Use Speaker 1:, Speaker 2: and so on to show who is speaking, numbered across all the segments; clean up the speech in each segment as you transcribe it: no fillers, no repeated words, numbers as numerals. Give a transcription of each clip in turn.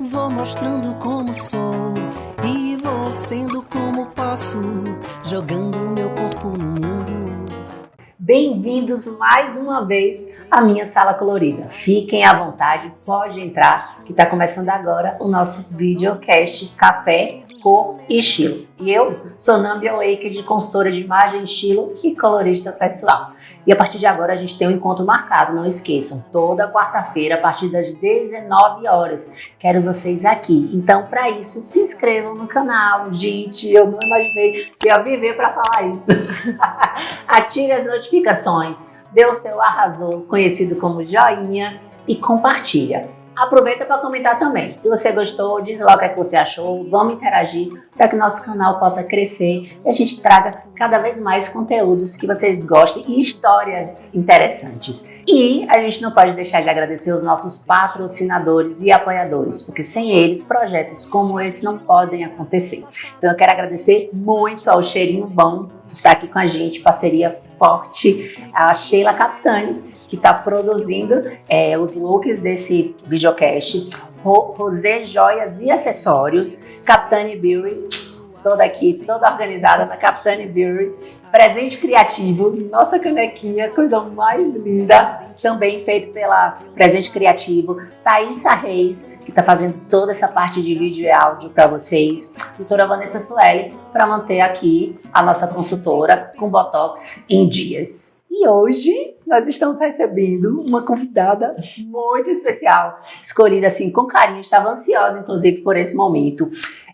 Speaker 1: Vou mostrando como sou e vou sendo como posso, jogando meu corpo no mundo.
Speaker 2: Bem-vindos mais uma vez à minha sala colorida. Fiquem à vontade, pode entrar, que está começando agora o nosso videocast Café, Cor e Estilo. E eu sou Nambi Awake, consultora de imagem, estilo e colorista pessoal. E a partir de agora a gente tem um encontro marcado, não esqueçam, toda quarta-feira a partir das 19 horas. Quero vocês aqui. Então, para isso, se inscrevam no canal. Gente, eu não imaginei que ia viver para falar isso. Ative as notificações, dê o seu arrasou, conhecido como joinha, e compartilha. Aproveita para comentar também. Se você gostou, diz lá o que você achou, vamos interagir para que nosso canal possa crescer e a gente traga cada vez mais conteúdos que vocês gostem e histórias interessantes. E a gente não pode deixar de agradecer os nossos patrocinadores e apoiadores, porque sem eles, projetos como esse não podem acontecer. Então eu quero agradecer muito ao Cheirinho Bom, que está aqui com a gente, parceria forte, a Sheila Capitani, que está produzindo os looks desse videocast, Rosé Joias e Acessórios, Capitani Beauty, toda aqui, toda organizada na Capitani Beauty, Presente Criativo, nossa canequinha, coisa mais linda, também feito pela Presente Criativo, Thaísa Reis, que está fazendo toda essa parte de vídeo e áudio para vocês, doutora Vanessa Sueli, para manter aqui a nossa consultora com Botox em dias. E hoje nós estamos recebendo uma convidada muito especial, escolhida assim com carinho, estava ansiosa inclusive por esse momento.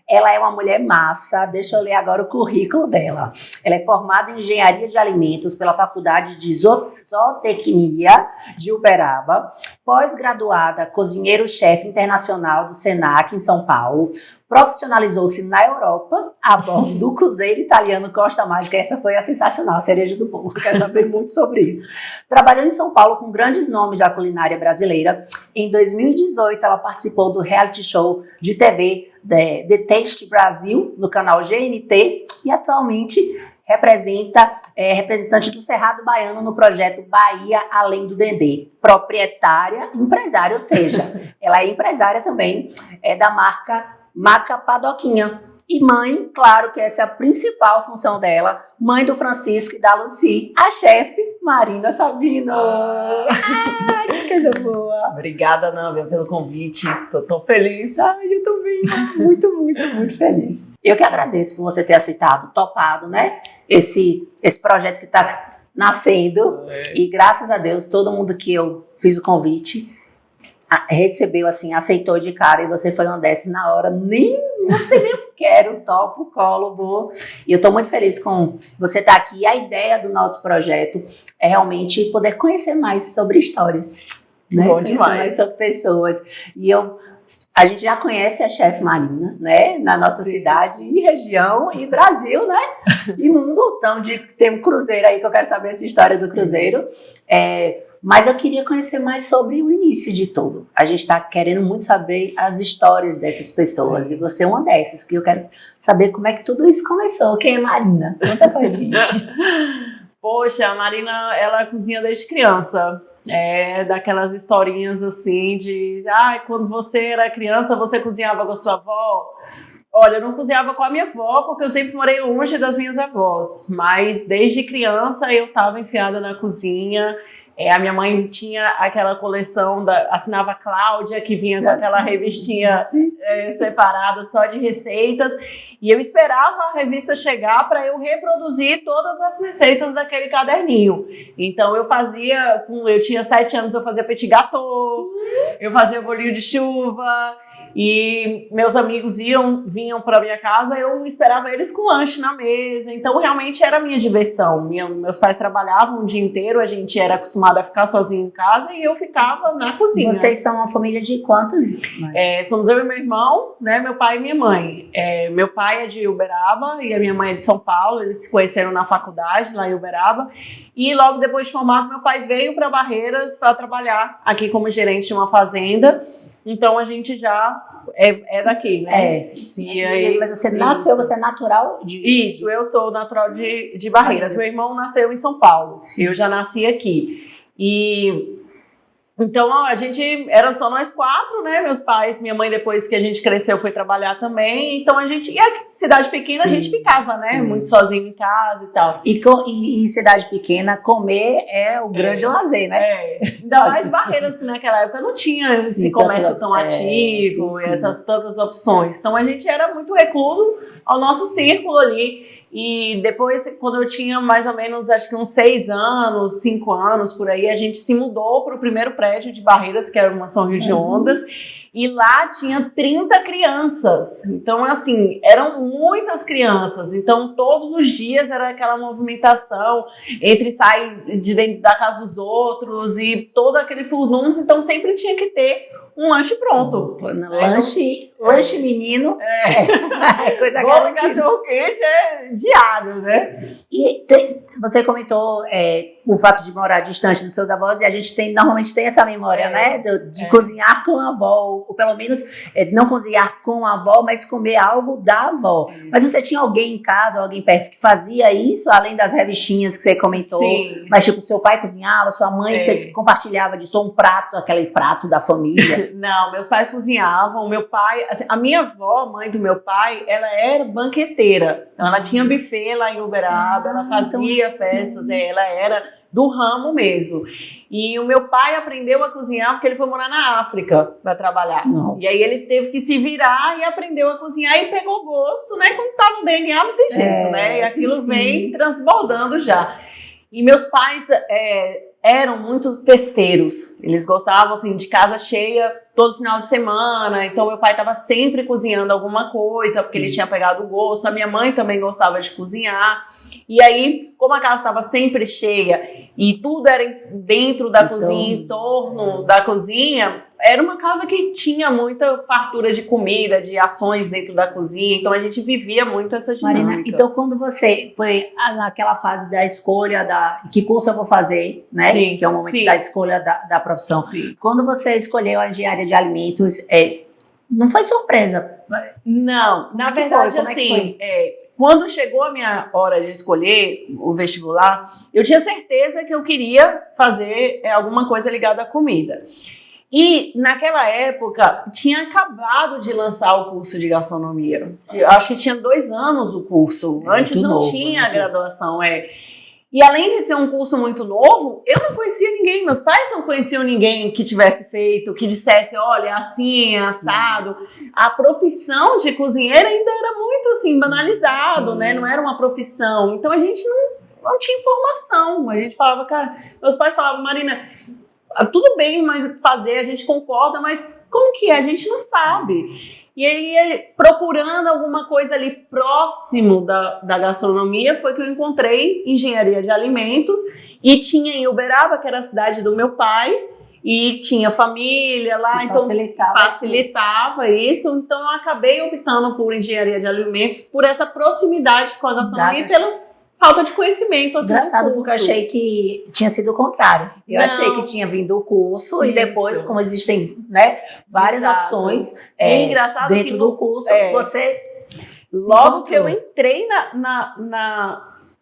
Speaker 2: Ela é uma mulher massa, deixa eu ler agora o currículo dela. Ela é formada em Engenharia de Alimentos pela Faculdade de Zootecnia de Uberaba, pós-graduada cozinheiro-chefe internacional do Senac em São Paulo, profissionalizou-se na Europa a bordo do cruzeiro italiano Costa Mágica. Essa foi a sensacional, a cereja do bolo. Quero saber muito sobre isso. Trabalhou em São Paulo com grandes nomes da culinária brasileira. Em 2018, ela participou do reality show de TV The Taste Brasil, no canal GNT, e atualmente representante do Cerrado Baiano no projeto Bahia Além do Dendê, proprietária, empresária, ou seja, ela é empresária também, da marca Padoquinha. E mãe, claro que essa é a principal função dela, mãe do Francisco e da Lucy, a chefe Marina Sabino. Que coisa boa.
Speaker 3: Obrigada, Nâmbia, pelo convite. Tô tão feliz.
Speaker 2: Ai, eu também. Muito feliz. Eu que agradeço por você ter aceitado, topado, né? Esse projeto que está nascendo. E graças a Deus, todo mundo que eu fiz o convite recebeu, assim, aceitou de cara, e você foi uma dessas na hora, não sei nem o que quero, topo, colo, vou. E eu estou muito feliz com você estar aqui. A ideia do nosso projeto é realmente poder conhecer mais sobre histórias, né?
Speaker 3: Bom
Speaker 2: Conhecer
Speaker 3: demais.
Speaker 2: mais sobre pessoas. E a gente já conhece a chefe Marina, né? Na nossa cidade e região e Brasil, né? E mundo. Então, tem um cruzeiro aí que eu quero saber essa história do cruzeiro. Mas eu queria conhecer mais sobre o início de tudo. A gente está querendo muito saber as histórias dessas pessoas. Sim. E você é uma dessas, que eu quero saber como é que tudo isso começou. Quem é Marina? Conta pra gente.
Speaker 3: Poxa, a Marina, ela cozinha desde criança. Daquelas historinhas assim de... quando você era criança, você cozinhava com a sua avó? Olha, eu não cozinhava com a minha avó, porque eu sempre morei longe das minhas avós. Mas desde criança eu estava enfiada na cozinha. A minha mãe tinha aquela coleção, assinava Cláudia, que vinha com aquela revistinha separada só de receitas. E eu esperava a revista chegar para eu reproduzir todas as receitas daquele caderninho. Então eu tinha 7 anos, eu fazia petit gâteau, eu fazia bolinho de chuva. E meus amigos vinham para minha casa, eu esperava eles com lanche na mesa. Então realmente era a minha diversão. Meus pais trabalhavam o dia inteiro, a gente era acostumado a ficar sozinho em casa e eu ficava na cozinha.
Speaker 2: Vocês são uma família de quantos?
Speaker 3: Somos eu e meu irmão, né? Meu pai e minha mãe. Meu pai é de Uberaba e a minha mãe é de São Paulo. Eles se conheceram na faculdade lá em Uberaba. E logo depois de formado, meu pai veio para Barreiras para trabalhar aqui como gerente de uma fazenda. Então a gente já é daqui, né?
Speaker 2: Sim.
Speaker 3: E aí,
Speaker 2: mas você nasceu, você é natural de...
Speaker 3: Isso, eu sou natural de Barreiras. Meu irmão nasceu em São Paulo. Sim. Eu já nasci aqui. E Então, a gente era só nós 4, né? Meus pais, minha mãe, depois que a gente cresceu, foi trabalhar também. Então, e a cidade pequena, a gente ficava, né? Muito sozinho em casa e tal.
Speaker 2: E em cidade pequena, comer é o grande lazer, né?
Speaker 3: Ainda mais Barreiras, que naquela época não tinha esse comércio tão ativo, e essas tantas opções. Então, a gente era muito recluso ao nosso círculo ali. E depois, quando eu tinha mais ou menos, acho que uns 6 anos, 5 anos, por aí, a gente se mudou para o primeiro prédio de Barreiras, que era uma São Rio de Ondas, e lá tinha 30 crianças. Então, assim, eram muitas crianças. Então, todos os dias era aquela movimentação entre sair de dentro da casa dos outros e todo aquele furdunço. Então, sempre tinha que ter um lanche pronto.
Speaker 2: Lanche menino.
Speaker 3: Coisa grande. Cachorro-quente é diário, né?
Speaker 2: E você comentou o fato de morar distante dos seus avós, e a gente normalmente tem essa memória, né? De cozinhar com a avó, ou pelo menos não cozinhar com a avó, mas comer algo da avó. Mas você tinha alguém em casa, alguém perto que fazia isso, além das revistinhas que você comentou?
Speaker 3: Sim.
Speaker 2: Mas tipo, seu pai cozinhava, sua mãe, você compartilhava disso, um prato, aquele prato da família?
Speaker 3: Não, meus pais cozinhavam. Meu pai, assim, a minha avó, mãe do meu pai, ela era banqueteira. Então, ela tinha buffet lá em Uberaba, ela fazia festas, ela era do ramo mesmo. E o meu pai aprendeu a cozinhar porque ele foi morar na África para trabalhar.
Speaker 2: Nossa.
Speaker 3: E aí ele teve que se virar e aprendeu a cozinhar e pegou gosto, né? Como tá no DNA, não tem jeito, né? E aquilo vem transbordando já. E meus pais eram muito festeiros. Eles gostavam, assim, de casa cheia todo final de semana. Então, meu pai estava sempre cozinhando alguma coisa, porque ele tinha pegado o gosto. A minha mãe também gostava de cozinhar. E aí, como a casa estava sempre cheia e tudo era dentro da cozinha, em torno da cozinha, era uma casa que tinha muita fartura de comida, de ações dentro da cozinha. Então, a gente vivia muito essa dinâmica.
Speaker 2: Marina, então quando você foi naquela fase da escolha que curso eu vou fazer, né?
Speaker 3: Sim,
Speaker 2: que é o momento da escolha da profissão.
Speaker 3: Sim.
Speaker 2: Quando você escolheu a engenharia de alimentos, não foi surpresa?
Speaker 3: Não, na verdade, assim, quando chegou a minha hora de escolher o vestibular, eu tinha certeza que eu queria fazer alguma coisa ligada à comida. E, naquela época, tinha acabado de lançar o curso de gastronomia. Eu acho que tinha 2 anos o curso. Antes não tinha a graduação, E além de ser um curso muito novo, eu não conhecia ninguém. Meus pais não conheciam ninguém que tivesse feito, que dissesse, olha, assim, assado. A profissão de cozinheira ainda era muito, assim, banalizado, né? Não era uma profissão. Então, a gente não tinha informação. A gente falava, cara... Meus pais falavam, Marina... Tudo bem, mas fazer, a gente concorda, mas como que é? A gente não sabe. E aí, procurando alguma coisa ali próximo da gastronomia, foi que eu encontrei engenharia de alimentos e tinha em Uberaba, que era a cidade do meu pai, e tinha família lá, então facilitava isso. Então, eu acabei optando por engenharia de alimentos, por essa proximidade com a gastronomia e pela falta de conhecimento. Assim,
Speaker 2: engraçado, porque eu achei que tinha sido o contrário. Eu achei que tinha vindo o curso e depois, como existem, né, várias opções dentro do curso, você...
Speaker 3: Logo que eu entrei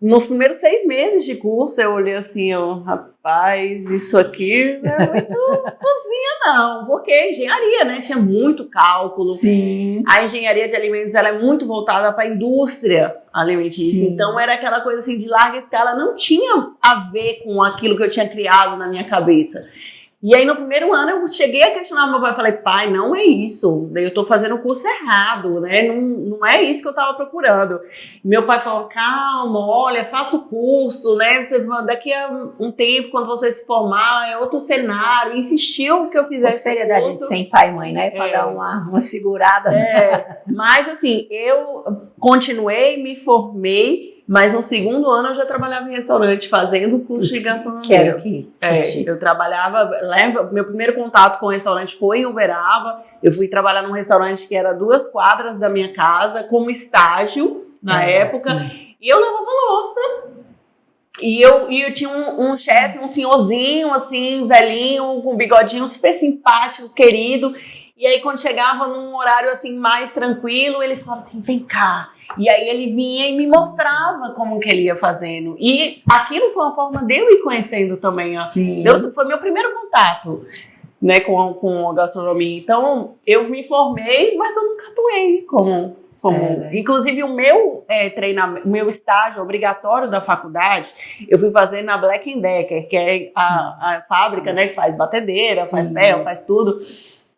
Speaker 3: nos primeiros 6 meses de curso, eu olhei assim, rapaz, isso aqui não é muito cozinha não, porque engenharia, né, tinha muito cálculo.
Speaker 2: Sim.
Speaker 3: A engenharia de alimentos, ela é muito voltada para a indústria alimentícia. Sim. Então era aquela coisa assim de larga escala, não tinha a ver com aquilo que eu tinha criado na minha cabeça. E aí, no primeiro ano, eu cheguei a questionar meu pai. Falei, pai, não é isso. Daí eu tô fazendo o curso errado, né? Não é isso que eu tava procurando. Meu pai falou, calma, olha, faça o curso, né? Daqui a um tempo, quando você se formar, é outro cenário. Insistiu que eu fizesse.
Speaker 2: O seria da gente sem pai e mãe, né? Pra dar uma segurada.
Speaker 3: Mas, assim, eu continuei, me formei. Mas no segundo ano eu já trabalhava em restaurante, fazendo curso de gastronomia. Eu trabalhava, lembra, meu primeiro contato com o restaurante foi em Uberaba. Eu fui trabalhar num restaurante que era 2 quadras da minha casa, como estágio na época. Sim. E eu lavava louça. E eu tinha um chefe, um senhorzinho, assim, velhinho, com bigodinho, super simpático, querido. E aí, quando chegava num horário assim mais tranquilo, ele falava assim, vem cá. E aí ele vinha e me mostrava como que ele ia fazendo. E aquilo foi uma forma de eu ir conhecendo também. Ó.
Speaker 2: Sim.
Speaker 3: Foi meu primeiro contato, né, com a gastronomia. Então, eu me formei, mas eu nunca atuei como inclusive o meu treinamento, o meu estágio obrigatório da faculdade, eu fui fazer na Black & Decker, que é a fábrica, né, que faz batedeira,
Speaker 2: Sim.
Speaker 3: faz ferro, faz tudo.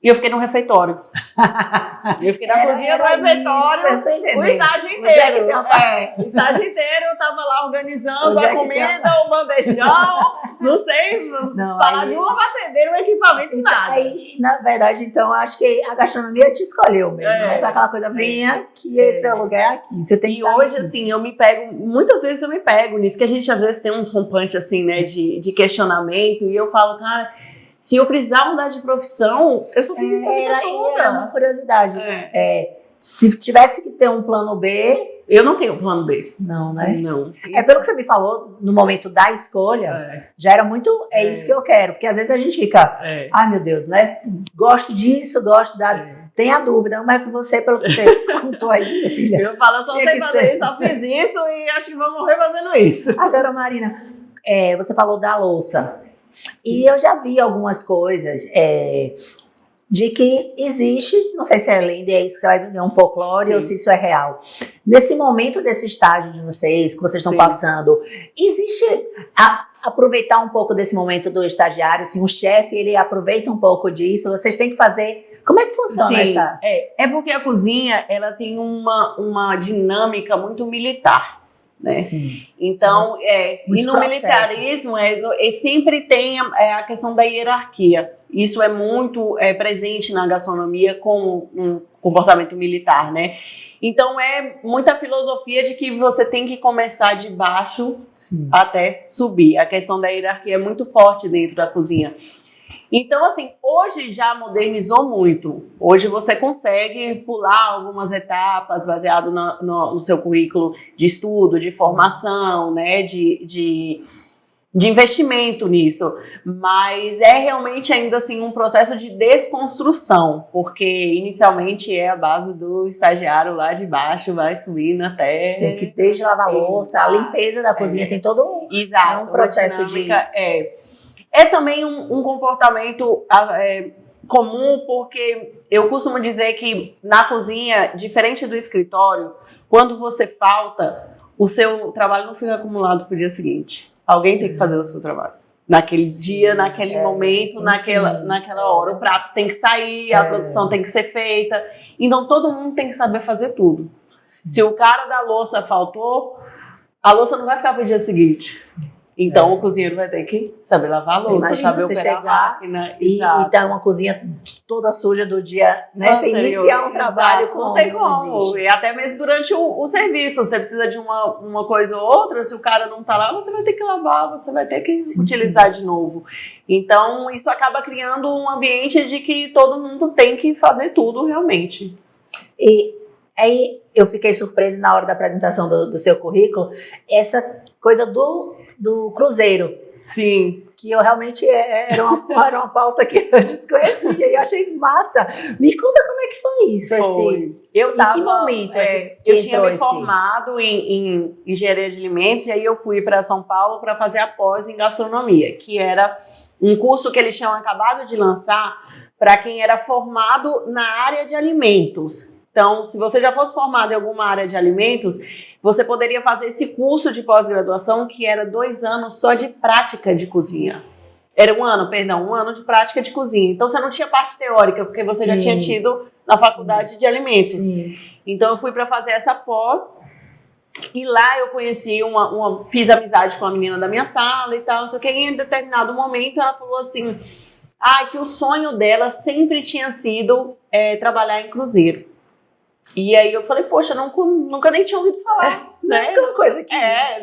Speaker 3: E eu fiquei no refeitório. Eu fiquei na cozinha do refeitório o estágio inteiro. O estágio inteiro eu tava lá organizando a comida, o bandejão, não sei, falar de uma batedeira, um equipamento, nada.
Speaker 2: Aí, na verdade, então, acho que a gastronomia te escolheu mesmo, né? Aquela coisa, venha aqui, seu lugar é aqui. Você tem que
Speaker 3: e hoje, assim, muitas vezes eu me pego nisso, que a gente às vezes tem uns rompantes, assim, né, de questionamento, e eu falo, cara, se eu precisar mudar de profissão, eu só fiz isso a vida toda.
Speaker 2: Era uma curiosidade. Se tivesse que ter um plano B...
Speaker 3: Eu não tenho plano B.
Speaker 2: Não, né?
Speaker 3: Não.
Speaker 2: Pelo que você me falou, no momento da escolha, já era muito... isso que eu quero. Porque às vezes a gente fica... Ai, meu Deus, né? Gosto disso, gosto da... Tem a dúvida, mas com você, pelo que você contou aí, minha filha.
Speaker 3: Eu falo, eu só sei fazer isso, só fiz isso e acho que vou morrer fazendo isso.
Speaker 2: Agora, Marina, você falou da louça. Sim. E eu já vi algumas coisas de que existe, não sei se é lenda, é isso que você vai ver, um folclore, sim, ou se isso é real. Nesse momento desse estágio de vocês, que vocês estão, sim, passando, existe aproveitar um pouco desse momento do estagiário, assim, o chefe, ele aproveita um pouco disso, vocês têm que fazer... Como é que funciona, sim, essa...
Speaker 3: É porque a cozinha, ela tem uma dinâmica muito militar. Né? Sim, então, sim, e no militarismo sempre tem a questão da hierarquia. Isso é muito presente na gastronomia com um comportamento militar, né? Então é muita filosofia de que você tem que começar de baixo, sim, até subir. A questão da hierarquia é muito forte dentro da cozinha. Então, assim, hoje já modernizou muito. Hoje você consegue pular algumas etapas baseado no seu currículo de estudo, de formação, né, de investimento nisso. Mas é realmente ainda assim um processo de desconstrução, porque inicialmente é a base do estagiário lá de baixo, vai subindo até...
Speaker 2: Tem que desde lavar louça, a limpeza da cozinha, tem todo um processo de...
Speaker 3: É também um comportamento comum, porque eu costumo dizer que na cozinha, diferente do escritório, quando você falta, o seu trabalho não fica acumulado para o dia seguinte. Alguém tem que fazer o seu trabalho. Naqueles dias, naquele momento, sim, naquela hora. O prato tem que sair, a produção tem que ser feita. Então todo mundo tem que saber fazer tudo. Sim. Se o cara da louça faltou, a louça não vai ficar para o dia seguinte. Então o cozinheiro vai ter que saber lavar a louça, saber operar a máquina.
Speaker 2: E tá uma cozinha toda suja do dia, né? Você iniciar um trabalho com...
Speaker 3: Não tem como. E até mesmo durante o serviço, você precisa de uma coisa ou outra, se o cara não tá lá, você vai ter que lavar, você vai ter que utilizar de novo. Então isso acaba criando um ambiente de que todo mundo tem que fazer tudo realmente.
Speaker 2: E aí eu fiquei surpresa na hora da apresentação do seu currículo, essa coisa do cruzeiro.
Speaker 3: Sim.
Speaker 2: Que eu realmente era uma pauta que eu desconhecia e eu achei massa. Me conta como é que foi isso.
Speaker 3: Em que momento eu tinha me formado em engenharia de alimentos e aí eu fui para São Paulo para fazer a pós em gastronomia, que era um curso que eles tinham acabado de lançar para quem era formado na área de alimentos. Então, se você já fosse formado em alguma área de alimentos, você poderia fazer esse curso de pós-graduação, que era 2 anos só de prática de cozinha. Era um ano de prática de cozinha. Então, você não tinha parte teórica, porque você já tinha tido na faculdade de alimentos. Sim. Então, eu fui para fazer essa pós, e lá eu conheci fiz amizade com a menina da minha sala e tal, não sei o que, e em determinado momento ela falou assim, que o sonho dela sempre tinha sido trabalhar em cruzeiro. E aí eu falei, poxa, nunca nem tinha ouvido falar, né?
Speaker 2: Uma coisa que...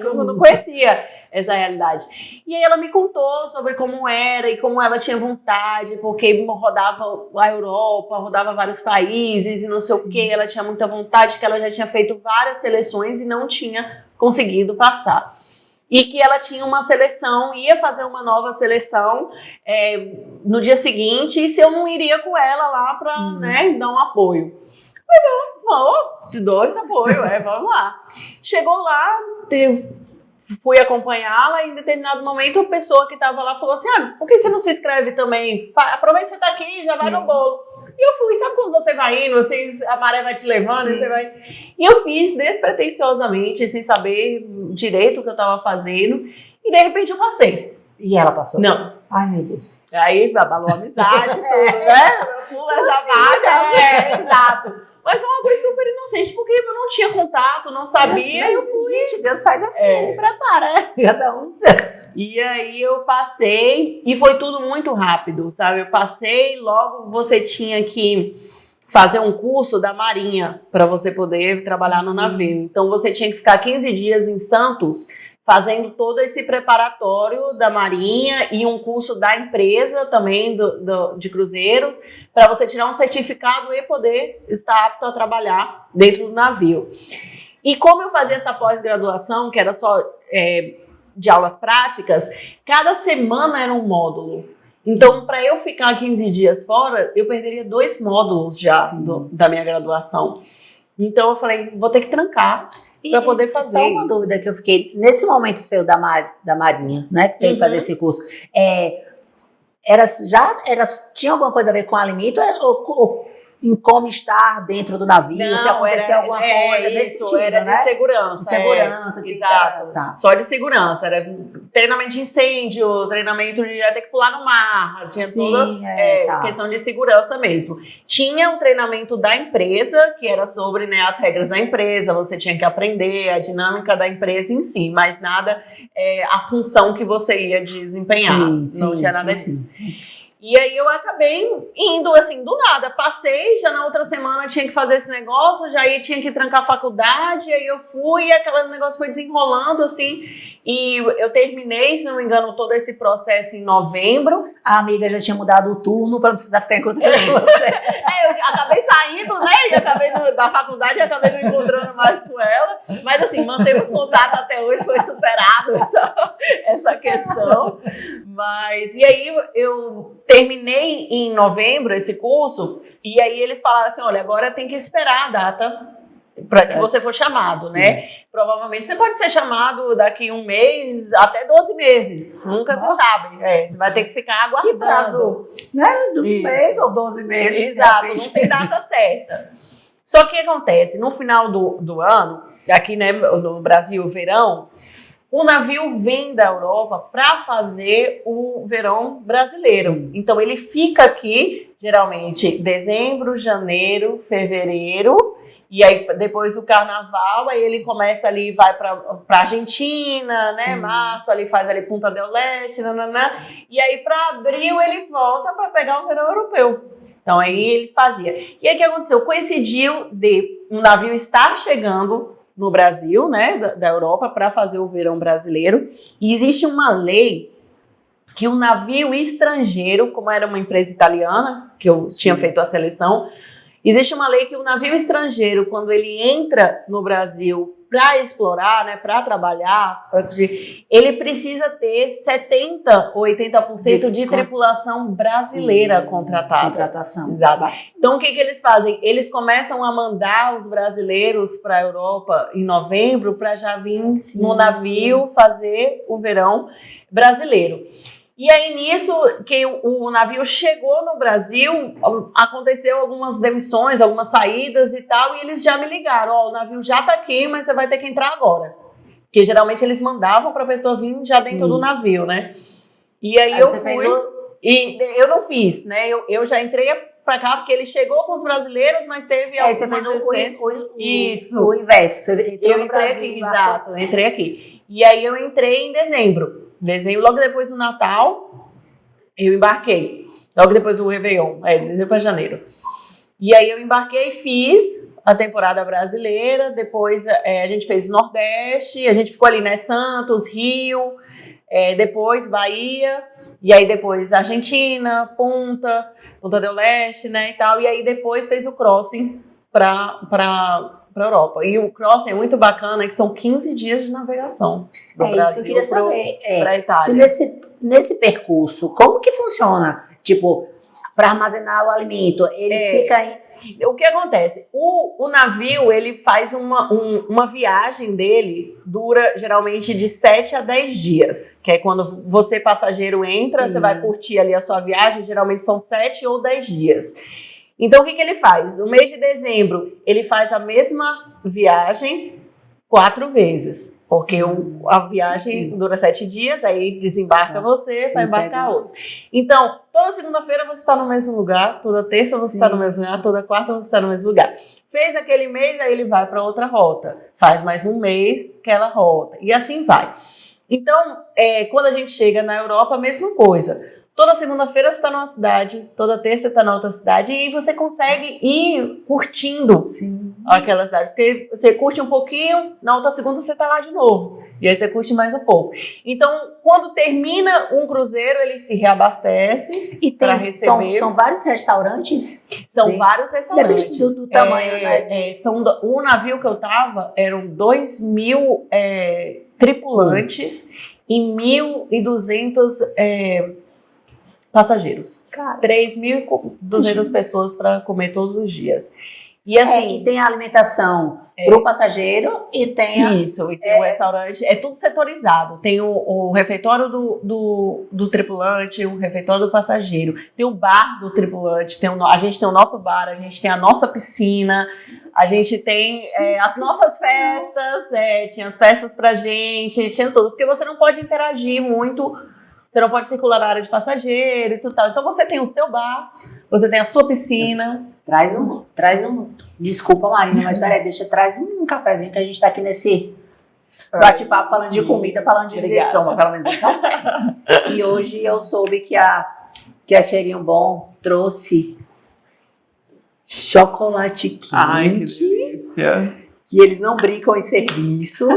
Speaker 3: eu não conhecia essa realidade. E aí ela me contou sobre como era e como ela tinha vontade, porque rodava a Europa, rodava vários países e não sei o quê. Ela tinha muita vontade, que ela já tinha feito várias seleções e não tinha conseguido passar. e que ela tinha uma seleção, ia fazer uma nova seleção no dia seguinte, e se eu não iria com ela lá para, né, dar um apoio. Vou, te dou esse apoio, vamos lá. Chegou lá, fui acompanhá-la e em determinado momento a pessoa que estava lá falou assim, por que você não se inscreve também? Aproveita que você está aqui e já vai no bolo. E eu fui, sabe quando você vai indo, assim, a maré vai te levando, e você vai... E eu fiz despretensiosamente, sem saber direito o que eu estava fazendo, e de repente eu passei.
Speaker 2: E ela passou?
Speaker 3: Não.
Speaker 2: Ai, meu Deus.
Speaker 3: Aí abalou a amizade, tudo, né? Pula essa vaga, exato. Mas foi uma coisa super inocente, porque eu não tinha contato, não sabia. Eu fui.
Speaker 2: Gente, Deus faz assim, ele prepara. Cada um.
Speaker 3: E aí eu passei, e foi tudo muito rápido, sabe? Eu passei, logo você tinha que fazer um curso da Marinha para você poder trabalhar no navio. Então você tinha que ficar 15 dias em Santos, fazendo todo esse preparatório da Marinha e um curso da empresa também de cruzeiros, para você tirar um certificado e poder estar apto a trabalhar dentro do navio. E como eu fazia essa pós-graduação, que era só de aulas práticas, cada semana era um módulo. Então, para eu ficar 15 dias fora, eu perderia 2 módulos já da minha graduação. Então, eu falei, vou ter que trancar para poder fazer.
Speaker 2: Só uma dúvida que eu fiquei, nesse momento seu da Marinha, né, que tem que fazer esse curso, tinha alguma coisa a ver com alimento ou em como estar dentro do navio,
Speaker 3: não,
Speaker 2: se acontecer alguma coisa desse tipo,
Speaker 3: era
Speaker 2: né?
Speaker 3: de segurança.
Speaker 2: De segurança,
Speaker 3: exato.
Speaker 2: Tá.
Speaker 3: Só de segurança, era treinamento de incêndio, treinamento de ter que pular no mar, tinha toda questão de segurança mesmo. Tinha o treinamento da empresa, que era sobre, né, as regras da empresa, você tinha que aprender a dinâmica da empresa em si, mas nada a função que você ia desempenhar, não tinha nada disso. E aí eu acabei indo assim, do nada, passei, já na outra semana tinha que fazer esse negócio, já aí tinha que trancar a faculdade, aí eu fui e aquele negócio foi desenrolando assim, e eu terminei, se não me engano, todo esse processo em novembro.
Speaker 2: A amiga já tinha mudado o turno para não precisar ficar encontrando você.
Speaker 3: Eu acabei saindo, né, e acabei da faculdade e acabei não encontrando mais com ela, mas assim, mantemos contato até hoje, foi superado essa questão, mas, e aí eu terminei em novembro esse curso, e aí eles falaram assim, olha, agora tem que esperar a data para que você for chamado, né? Provavelmente você pode ser chamado daqui 1 mês até 12 meses, nunca se sabe. Você vai ter que ficar aguardando.
Speaker 2: Que prazo, né? De 1 mês ou 12 meses.
Speaker 3: Exato, não tem data certa. Só que o que acontece? No final do ano, aqui, né, no Brasil, verão, o navio vem da Europa para fazer o verão brasileiro. Então, ele fica aqui, geralmente, dezembro, janeiro, fevereiro, e aí depois do carnaval, aí ele começa ali, vai para Argentina, né, março, ali faz ali Punta del Este, e aí para abril ele volta para pegar o verão europeu. Então, aí ele fazia. E aí o que aconteceu? Coincidiu de um navio estar chegando no Brasil, né, da Europa, para fazer o verão brasileiro. E existe uma lei que o navio estrangeiro, como era uma empresa italiana, que eu tinha feito a seleção, existe uma lei que o navio estrangeiro, quando ele entra no Brasil para explorar, né, para trabalhar, ele precisa ter 70% ou 80% de tripulação brasileira contratada.
Speaker 2: Contratação.
Speaker 3: Exato. Então, o que eles fazem? Eles começam a mandar os brasileiros para a Europa em novembro para já vir no navio fazer o verão brasileiro. E aí, nisso, que o navio chegou no Brasil, aconteceu algumas demissões, algumas saídas e tal, e eles já me ligaram, o navio já tá aqui, mas você vai ter que entrar agora. Porque geralmente eles mandavam para a pessoa vir já dentro do navio, né? E aí eu fui, e eu não fiz, né? Eu já entrei para cá, porque ele chegou com os brasileiros, mas teve
Speaker 2: algumas... Você fez o inverso, você entrou no Brasil.
Speaker 3: Aqui, exato, eu entrei aqui. E aí eu entrei em dezembro, logo depois do Natal, eu embarquei. Logo depois do Réveillon, dezembro para janeiro. E aí eu embarquei e fiz a temporada brasileira, depois a gente fez o Nordeste, a gente ficou ali, né, Santos, Rio, depois Bahia, e aí depois Argentina, Punta del Este, né, e tal, e aí depois fez o crossing para para a Europa. E o crossing é muito bacana, que são 15 dias de navegação do Brasil
Speaker 2: isso que eu queria saber.
Speaker 3: para a
Speaker 2: Se
Speaker 3: Itália.
Speaker 2: nesse percurso, como que funciona? Tipo, para armazenar o alimento, ele fica
Speaker 3: O que acontece? O navio, ele faz uma viagem dele, dura geralmente de 7 a 10 dias, que é quando você, passageiro, entra,
Speaker 2: Sim.
Speaker 3: você vai curtir ali a sua viagem, geralmente são 7 ou 10 dias. Então, o que ele faz? No mês de dezembro, ele faz a mesma viagem 4 vezes, porque a viagem dura 7 dias, aí desembarca você,
Speaker 2: Sim,
Speaker 3: vai embarcar
Speaker 2: pega.
Speaker 3: outros. Então, toda segunda-feira você está no mesmo lugar, toda terça você está no mesmo lugar, toda quarta você está no mesmo lugar. Fez aquele mês, aí ele vai para outra rota. Faz mais um mês, aquela rota. E assim vai. Então, quando a gente chega na Europa, a mesma coisa. Toda segunda-feira você está numa cidade, toda terça você está na outra cidade, e você consegue ir curtindo aquela cidade. Porque você curte um pouquinho, na outra segunda você está lá de novo. E aí você curte mais um pouco. Então, quando termina um cruzeiro, ele se reabastece
Speaker 2: E
Speaker 3: para receber.
Speaker 2: são vários restaurantes?
Speaker 3: São
Speaker 2: Sim.
Speaker 3: vários restaurantes.
Speaker 2: Depende do tamanho, né?
Speaker 3: O navio que eu tava eram 2.000 tripulantes e 1.200 passageiros.
Speaker 2: Cara.
Speaker 3: 3.200 pessoas para comer todos os dias. E assim,
Speaker 2: E tem a alimentação para o passageiro e tem a...
Speaker 3: isso, e tem o restaurante, é tudo setorizado. Tem o refeitório do tripulante, o refeitório do passageiro, tem o bar do tripulante, a gente tem o nosso bar, a gente tem a nossa piscina, a gente tem as nossas festas, tinha as festas pra gente, tinha tudo, porque você não pode interagir muito. Você não pode circular na área de passageiro e tudo tal. Então você tem o seu bar, você tem a sua piscina.
Speaker 2: Traz um... Desculpa, Marina, mas peraí, traz um cafezinho que a gente tá aqui nesse bate-papo falando de comida, falando de
Speaker 3: Obrigada.
Speaker 2: toma pelo menos um café. E hoje eu soube que a Cheirinho Bom trouxe chocolate quente.
Speaker 3: Ai, que delícia.
Speaker 2: Que eles não brincam em serviço.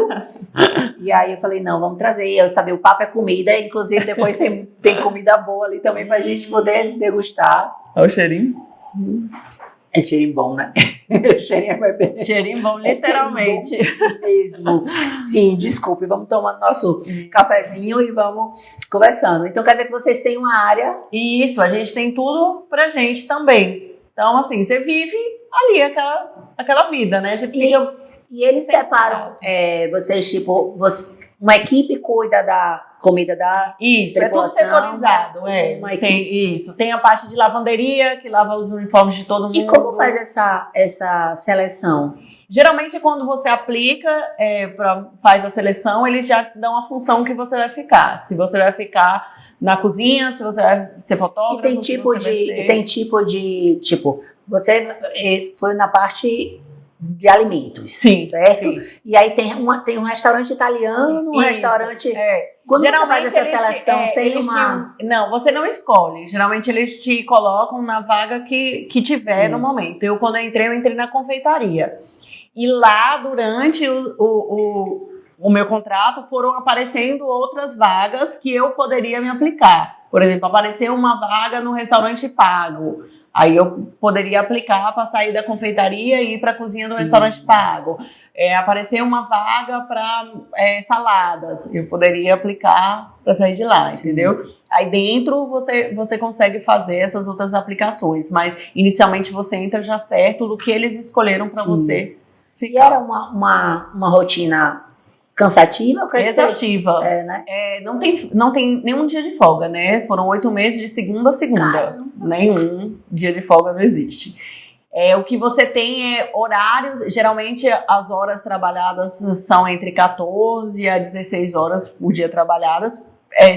Speaker 2: E aí eu falei, não, vamos trazer. Eu sabia, o papo é comida, inclusive depois tem comida boa ali também pra gente poder degustar.
Speaker 3: Olha o cheirinho.
Speaker 2: É cheirinho bom, né? Cheirinho é bem
Speaker 3: Cheirinho bom, literalmente.
Speaker 2: mesmo. Sim, desculpe, vamos tomando nosso cafezinho e vamos conversando. Então quer dizer que vocês têm uma área...
Speaker 3: Isso, a gente tem tudo pra gente também. Então, assim, você vive ali aquela vida, né? Você fica...
Speaker 2: E eles separam, vocês, tipo, uma equipe cuida da comida da
Speaker 3: Isso, é tudo
Speaker 2: tripulação,
Speaker 3: setorizado.
Speaker 2: uma equipe.
Speaker 3: Tem isso. Tem a parte de lavanderia, que lava os uniformes de todo mundo.
Speaker 2: E como faz essa seleção?
Speaker 3: Geralmente, quando você aplica, faz a seleção, eles já dão a função que você vai ficar. Se você vai ficar na cozinha, se você vai ser fotógrafo,
Speaker 2: E tem tipo, você foi na parte de alimentos,
Speaker 3: sim,
Speaker 2: certo?
Speaker 3: sim.
Speaker 2: E aí tem um restaurante italiano, um
Speaker 3: Isso,
Speaker 2: restaurante... Quando
Speaker 3: Geralmente
Speaker 2: você faz essa seleção, tem uma...
Speaker 3: Não, você não escolhe. Geralmente eles te colocam na vaga que tiver no momento. Quando eu entrei na confeitaria. E lá, durante o meu contrato, foram aparecendo outras vagas que eu poderia me aplicar. Por exemplo, apareceu uma vaga no restaurante pago. Aí eu poderia aplicar para sair da confeitaria e ir para a cozinha do restaurante pago. Apareceu uma vaga para saladas. Eu poderia aplicar para sair de lá, entendeu? Aí dentro você consegue fazer essas outras aplicações. Mas inicialmente você entra já certo do que eles escolheram para você ficar.
Speaker 2: E era uma rotina cansativa?
Speaker 3: Exaustiva.
Speaker 2: Né?
Speaker 3: Não tem nenhum dia de folga, né? Foram 8 meses de segunda a segunda.
Speaker 2: Caramba.
Speaker 3: Nenhum dia de folga não existe. O que você tem é horários, geralmente as horas trabalhadas são entre 14 a 16 horas por dia trabalhadas,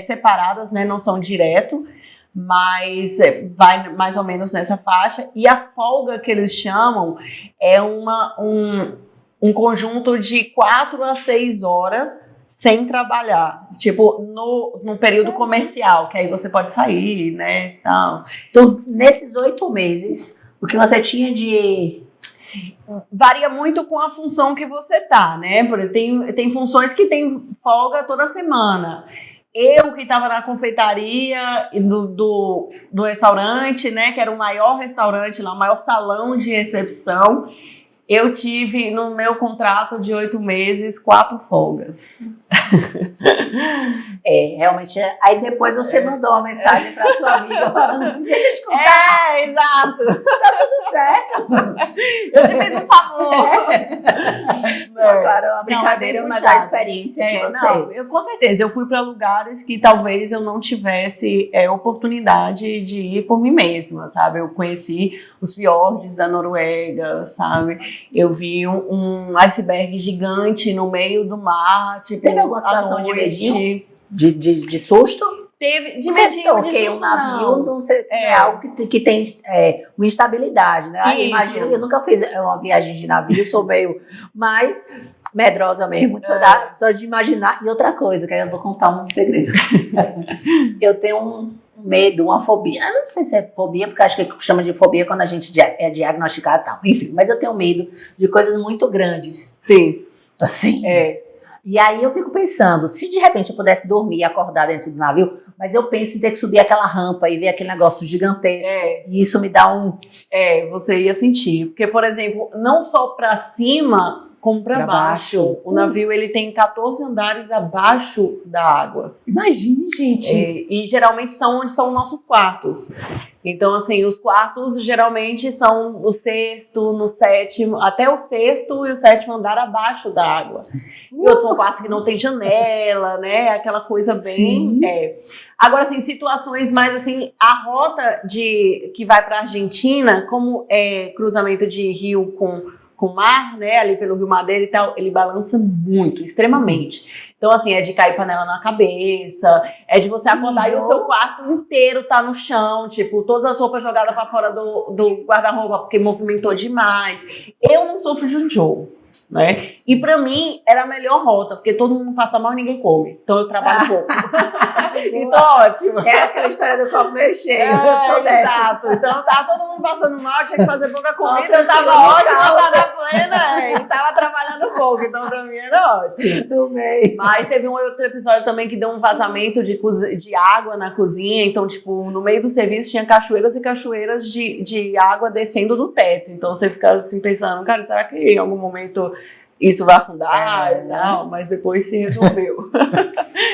Speaker 3: separadas, né? Não são direto, mas vai mais ou menos nessa faixa. E a folga que eles chamam é um conjunto de 4 a 6 horas sem trabalhar, tipo no período comercial, que aí você pode sair, né, tal.
Speaker 2: Então, nesses 8 meses, o que você tinha de...
Speaker 3: Varia muito com a função que você tá, né, porque tem funções que tem folga toda semana. Eu que estava na confeitaria do restaurante, né, que era o maior restaurante lá, o maior salão de recepção, Eu tive no meu contrato de 8 meses 4 folgas.
Speaker 2: Realmente. Aí depois você mandou uma mensagem para sua amiga falando assim: deixa eu te contar.
Speaker 3: Exato.
Speaker 2: Tá tudo certo.
Speaker 3: Eu te fiz um favor.
Speaker 2: Claro, é uma brincadeira,
Speaker 3: Não, é
Speaker 2: mas a experiência que você.
Speaker 3: Não, com certeza. Eu fui para lugares que talvez eu não tivesse oportunidade de ir por mim mesma, sabe? Eu conheci os fiordes da Noruega, sabe? Eu vi um iceberg gigante no meio do mar, tipo,
Speaker 2: teve alguma situação de medinho? De susto?
Speaker 3: Teve, de medinho,
Speaker 2: porque um navio não é algo que tem uma instabilidade, né? Aí, imagino, eu nunca fiz uma viagem de navio, sou meio mais medrosa mesmo, só de imaginar. E outra coisa, que aí eu vou contar um segredo. Eu tenho um medo, uma fobia. Eu não sei se é fobia, porque acho que chama de fobia quando a gente é diagnosticado e tal. Enfim, mas eu tenho medo de coisas muito grandes.
Speaker 3: Sim.
Speaker 2: Assim. E aí eu fico pensando, se de repente eu pudesse dormir e acordar dentro do navio, mas eu penso em ter que subir aquela rampa e ver aquele negócio gigantesco. E isso me dá um...
Speaker 3: você ia sentir. Porque, por exemplo, não só para cima, como para baixo. O navio, ele tem 14 andares abaixo da água.
Speaker 2: Imagine, gente.
Speaker 3: E geralmente são onde são nossos quartos. Então, assim, os quartos geralmente são no 6º, no 7º, até o 6º e o 7º andar abaixo da água. E outros são quartos que não tem janela, né? Aquela coisa bem... Agora, assim, situações mais assim, a rota que vai para a Argentina, como é cruzamento de rio com mar, né? Ali pelo Rio Madeira e tal, ele balança muito, extremamente. Então, assim, é de cair panela na cabeça, é de você acordar e o seu quarto inteiro tá no chão, tipo, todas as roupas jogadas para fora do guarda-roupa porque movimentou demais. Eu não sofro de enjoo, né? E pra mim era a melhor rota, porque todo mundo passa mal e ninguém come. Então eu trabalho pouco. Então, ótimo.
Speaker 2: É aquela história do copo meio cheio.
Speaker 3: Exato. Então tá todo mundo passando mal, tinha que fazer pouca comida, eu tava ótima, tava plena, e tava trabalhando pouco. Então pra mim era ótimo.
Speaker 2: Tudo bem.
Speaker 3: Mas teve um outro episódio também que deu um vazamento de água na cozinha. Então, tipo, no meio do serviço tinha cachoeiras e cachoeiras de água descendo do teto. Então você fica assim pensando, cara, será que em algum momento isso vai afundar e tal? Mas depois se resolveu.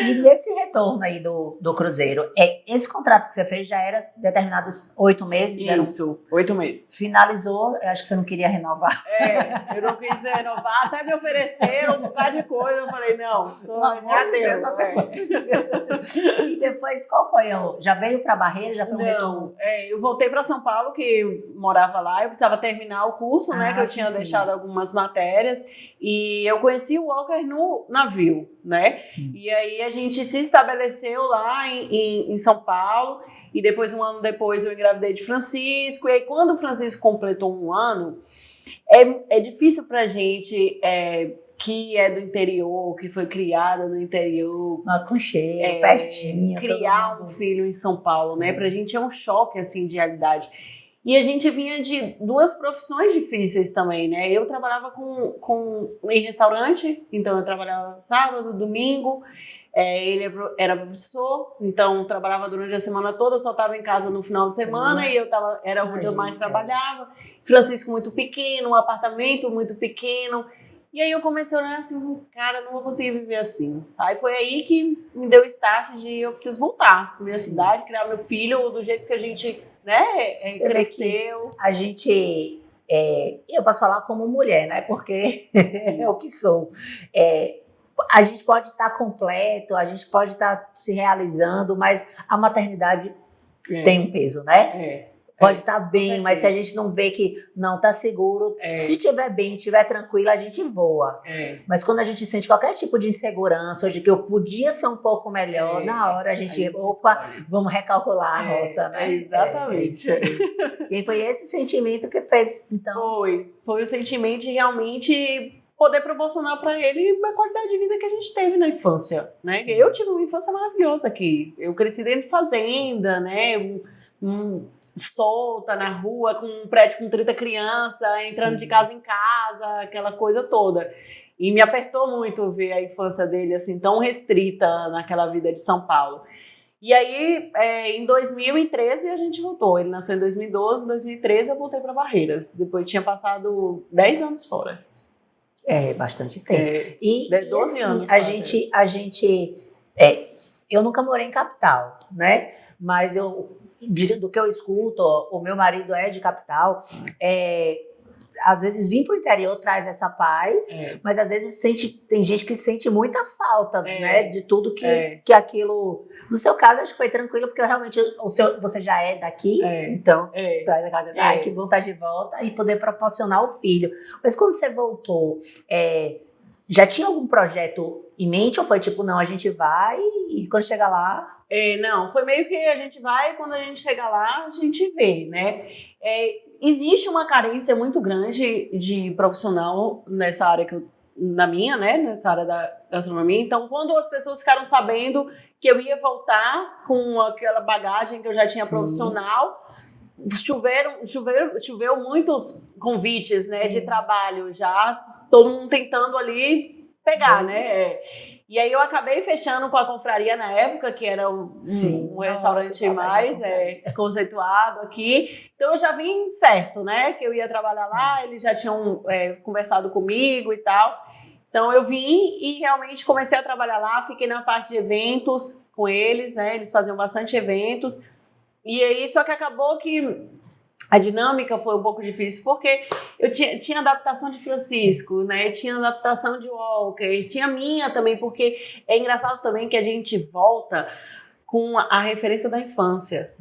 Speaker 2: E nesse retorno aí do cruzeiro, esse contrato que você fez já era determinados 8 meses?
Speaker 3: Isso, 8 meses.
Speaker 2: Finalizou, eu acho que você não queria renovar.
Speaker 3: Eu não quis renovar, até me ofereceram um bocado de coisa, eu falei, não, já deu.
Speaker 2: E depois, qual foi? Já veio para Barreira, já foi um retorno?
Speaker 3: Eu voltei para São Paulo, que morava lá, eu precisava terminar o curso, né, que eu tinha deixado algumas matérias, e eu conheci o Walker no navio, né? Sim. E aí a gente se estabeleceu lá em São Paulo, e depois, um ano depois, eu engravidei de Francisco, e aí quando o Francisco completou 1 ano, é difícil pra gente que é do interior, que foi criada no interior,
Speaker 2: aconchego, pertinho,
Speaker 3: criar um filho em São Paulo, né? Pra gente é um choque, assim, de realidade. E a gente vinha de 2 profissões difíceis também, né? Eu trabalhava em restaurante, então eu trabalhava sábado, domingo. Ele era professor, então trabalhava durante a semana toda, só estava em casa no final de semana e era onde eu mais trabalhava. Francisco muito pequeno, um apartamento muito pequeno. E aí eu comecei a olhar assim, cara, não vou conseguir viver assim. Aí foi aí que me deu o start de eu preciso voltar para minha cidade, criar meu filho do jeito que a gente, né, cresceu.
Speaker 2: A gente, eu posso falar como mulher, né, porque é o que sou. A gente pode estar completo, a gente pode estar se realizando, mas a maternidade tem um peso, né? Pode estar bem, mas se a gente não vê que não está seguro, se estiver bem, estiver tranquilo, a gente voa. Mas quando a gente sente qualquer tipo de insegurança, ou de que eu podia ser um pouco melhor, na hora a gente, vamos recalcular a rota, né?
Speaker 3: Exatamente.
Speaker 2: E aí foi esse sentimento que fez, então...
Speaker 3: Foi o sentimento de realmente poder proporcionar para ele uma qualidade de vida que a gente teve na infância, né? Eu tive uma infância maravilhosa aqui. Eu cresci dentro de fazenda, né? Solta na rua, com um prédio com 30 crianças, entrando de casa em casa, aquela coisa toda. E me apertou muito ver a infância dele assim tão restrita naquela vida de São Paulo. E aí, em 2013, a gente voltou. Ele nasceu em 2012, em 2013 eu voltei para Barreiras. Depois tinha passado 10 anos fora.
Speaker 2: Bastante tempo.
Speaker 3: 12
Speaker 2: assim,
Speaker 3: anos.
Speaker 2: Eu nunca morei em capital, né? Mas do que eu escuto, o meu marido é de capital, às vezes vir para o interior traz essa paz, mas às vezes tem gente que sente muita falta, né, de tudo que aquilo... No seu caso, acho que foi tranquilo, porque realmente você já é daqui, então traz aquela coisa, que vontade de volta e poder proporcionar ao filho. Mas quando você voltou, já tinha algum projeto em mente ou foi tipo, não, a gente vai e quando chegar lá...
Speaker 3: Não, foi meio que a gente vai e quando a gente chega lá, a gente vê, né? Existe uma carência muito grande de profissional nessa área nessa área da gastronomia. Então, quando as pessoas ficaram sabendo que eu ia voltar com aquela bagagem que eu já tinha profissional, choveu muitos convites, né, de trabalho já, todo mundo tentando ali pegar, né? E aí eu acabei fechando com a Confraria na época, que era um restaurante mais conceituado aqui. Então eu já vim certo, né? Que eu ia trabalhar lá, eles já tinham conversado comigo e tal. Então eu vim e realmente comecei a trabalhar lá, fiquei na parte de eventos com eles, né? Eles faziam bastante eventos. E aí, só que acabou que a dinâmica foi um pouco difícil, porque eu tinha adaptação de Francisco, né? Tinha adaptação de Walker, tinha minha também, porque é engraçado também que a gente volta com a referência da infância.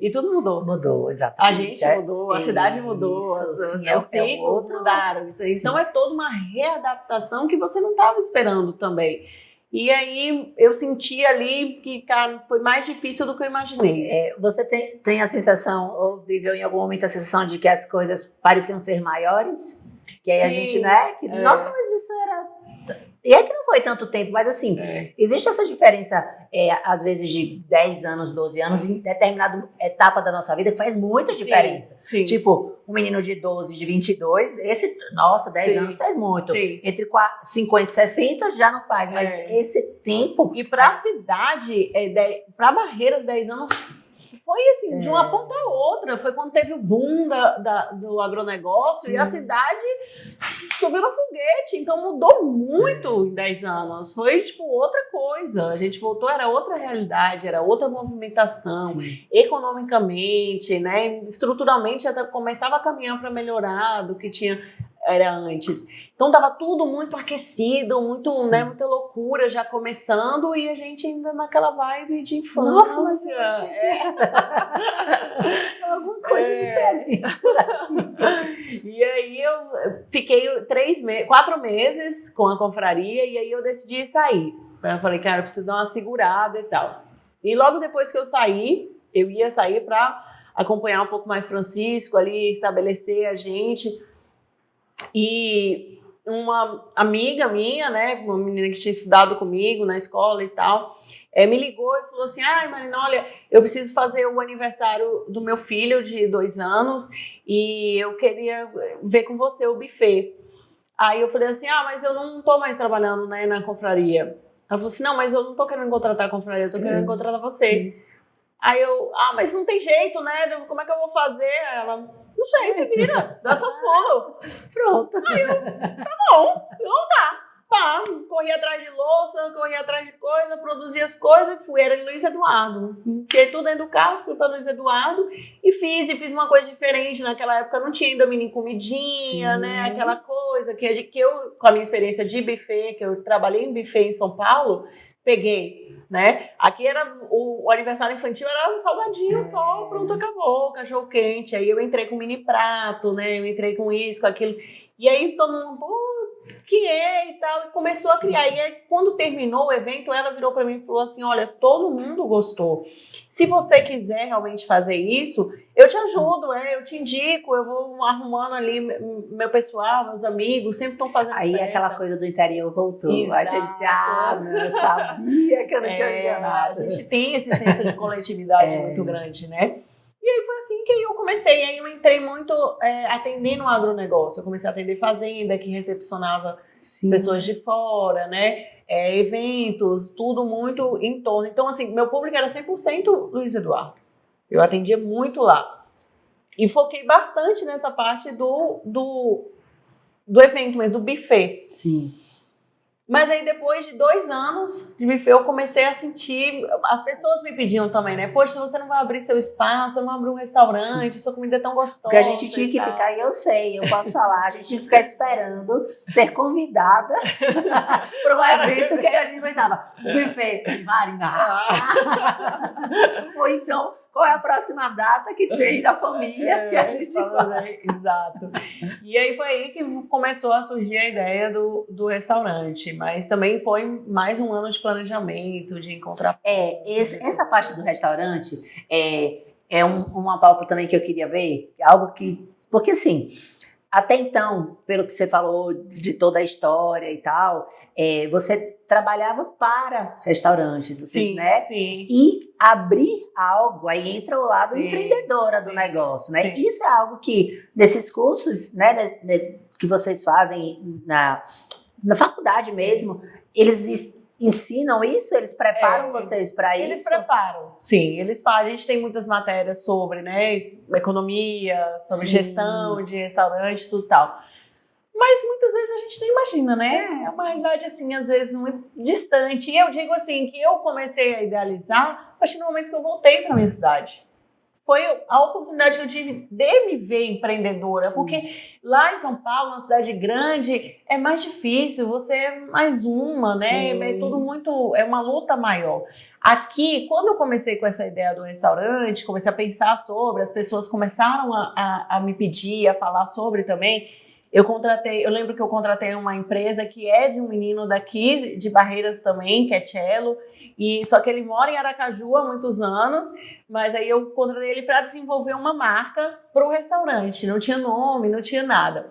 Speaker 3: E tudo mudou.
Speaker 2: Mudou, exatamente.
Speaker 3: A gente mudou, a cidade mudou, os ciclos mudaram. Então é toda uma readaptação que você não estava esperando também. E aí eu senti ali que, cara, foi mais difícil do que eu imaginei.
Speaker 2: Você tem a sensação, ou viveu em algum momento a sensação de que as coisas pareciam ser maiores? Que aí a gente, né? Nossa, mas isso era... E é que não foi tanto tempo, mas assim, existe essa diferença, às vezes, de 10 anos, 12 anos, em determinada etapa da nossa vida, que faz muita diferença.
Speaker 3: Sim.
Speaker 2: Tipo, um menino de 12, de 22, 10 anos faz muito.
Speaker 3: Sim.
Speaker 2: Entre 50 e 60 já não faz, mas esse tempo...
Speaker 3: E pra cidade, pra Barreiras, 10 anos... Foi assim, de uma ponta a outra. Foi quando teve o boom do agronegócio e a cidade subiu no foguete. Então mudou muito em 10 anos. Foi tipo outra coisa. A gente voltou, era outra realidade, era outra movimentação. Economicamente, né? Estruturalmente até começava a caminhar para melhorar do que era antes. Então tava tudo muito aquecido, né, muita loucura já começando e a gente ainda naquela vibe de infância.
Speaker 2: Nossa, alguma coisa diferente.
Speaker 3: E aí eu fiquei 4 meses com a confraria e aí eu decidi sair. Eu falei, cara, eu preciso dar uma segurada e tal. E logo depois que eu saí, eu ia sair para acompanhar um pouco mais Francisco ali, estabelecer a gente. E uma amiga minha, né, uma menina que tinha estudado comigo na escola e tal, me ligou e falou assim, Marina, olha, eu preciso fazer o aniversário do meu filho de 2 anos e eu queria ver com você o buffet. Aí eu falei assim, mas eu não tô mais trabalhando, né, na confraria. Ela falou assim, não, mas eu não tô querendo contratar a confraria, eu tô querendo contratar você. Aí eu, mas não tem jeito, né, como é que eu vou fazer? Ela... Não sei, se vira, dá seus pulos.
Speaker 2: Pronto.
Speaker 3: Aí eu, tá bom, então tá. Pá, corri atrás de louça, corri atrás de coisa, produzi as coisas e fui. Era em Luiz Eduardo. Fiquei tudo dentro do carro, fui para Luiz Eduardo e fiz uma coisa diferente. Naquela época não tinha ainda mini comidinha, né? Aquela coisa que eu, com a minha experiência de buffet, que eu trabalhei em buffet em São Paulo, peguei, né? Aqui era o aniversário infantil, era um salgadinho só, pronto, acabou, cachorro quente. Aí eu entrei com mini prato, né? Eu entrei com isso, com aquilo. E aí todo mundo, e tal, e começou a criar. E aí, quando terminou o evento, ela virou para mim e falou assim, olha, todo mundo gostou. Se você quiser realmente fazer isso, eu te ajudo, eu te indico, eu vou arrumando ali meu pessoal, meus amigos, sempre estão fazendo
Speaker 2: aí festa. Aquela coisa do interior voltou. Exato. Aí você disse, eu sabia que eu não tinha enganado.
Speaker 3: A gente tem esse senso de coletividade muito grande, né? E aí foi assim que eu comecei. Aí eu entrei muito atendendo o agronegócio. Eu comecei a atender fazenda, que recepcionava pessoas de fora, né? eventos, tudo muito em torno. Então, assim, meu público era 100% Luiz Eduardo. Eu atendia muito lá. E foquei bastante nessa parte do evento mesmo, do buffet.
Speaker 2: Sim.
Speaker 3: Mas aí depois de 2 anos de buffet, eu comecei a sentir, as pessoas me pediam também, né? Poxa, você não vai abrir seu espaço, você não vai abrir um restaurante, sua comida é tão gostosa.
Speaker 2: Porque a gente tinha que ficar, e eu sei, eu posso falar, a gente tinha que ficar esperando ser convidada para um evento que a gente inventava. Buffet, Marina. Ou então, qual é a próxima data que tem da família que a gente vai?
Speaker 3: Exato. E aí foi aí que começou a surgir a ideia do restaurante, mas também foi mais um ano de planejamento, de encontrar...
Speaker 2: Essa parte do restaurante uma pauta também que eu queria ver, algo que... Porque assim, até então, pelo que você falou de toda a história e tal, você trabalhava para restaurantes,
Speaker 3: Sim,
Speaker 2: né?
Speaker 3: sim.
Speaker 2: E abrir algo, aí entra o lado empreendedora do negócio, né?
Speaker 3: Sim.
Speaker 2: Isso é algo que, nesses cursos, né, que vocês fazem na faculdade mesmo, eles ensinam isso? Eles preparam vocês para isso?
Speaker 3: Eles preparam, sim. Eles fazem. A gente tem muitas matérias sobre, né, economia, sobre gestão de restaurante, tudo tal. Mas muitas vezes a gente nem imagina, né? É uma realidade, assim, às vezes muito distante. E eu digo assim, que eu comecei a idealizar a partir do momento que eu voltei para minha cidade. Foi a oportunidade que eu tive de me ver empreendedora, porque lá em São Paulo, uma cidade grande, é mais difícil, você é mais uma, né?
Speaker 2: Sim.
Speaker 3: É tudo muito, é uma luta maior. Aqui, quando eu comecei com essa ideia do restaurante, comecei a pensar sobre, as pessoas começaram a me pedir, a falar sobre também, eu lembro que eu contratei uma empresa que é de um menino daqui, de Barreiras também, que é cello, só que ele mora em Aracaju há muitos anos, mas aí eu contratei ele para desenvolver uma marca para o restaurante, não tinha nome, não tinha nada.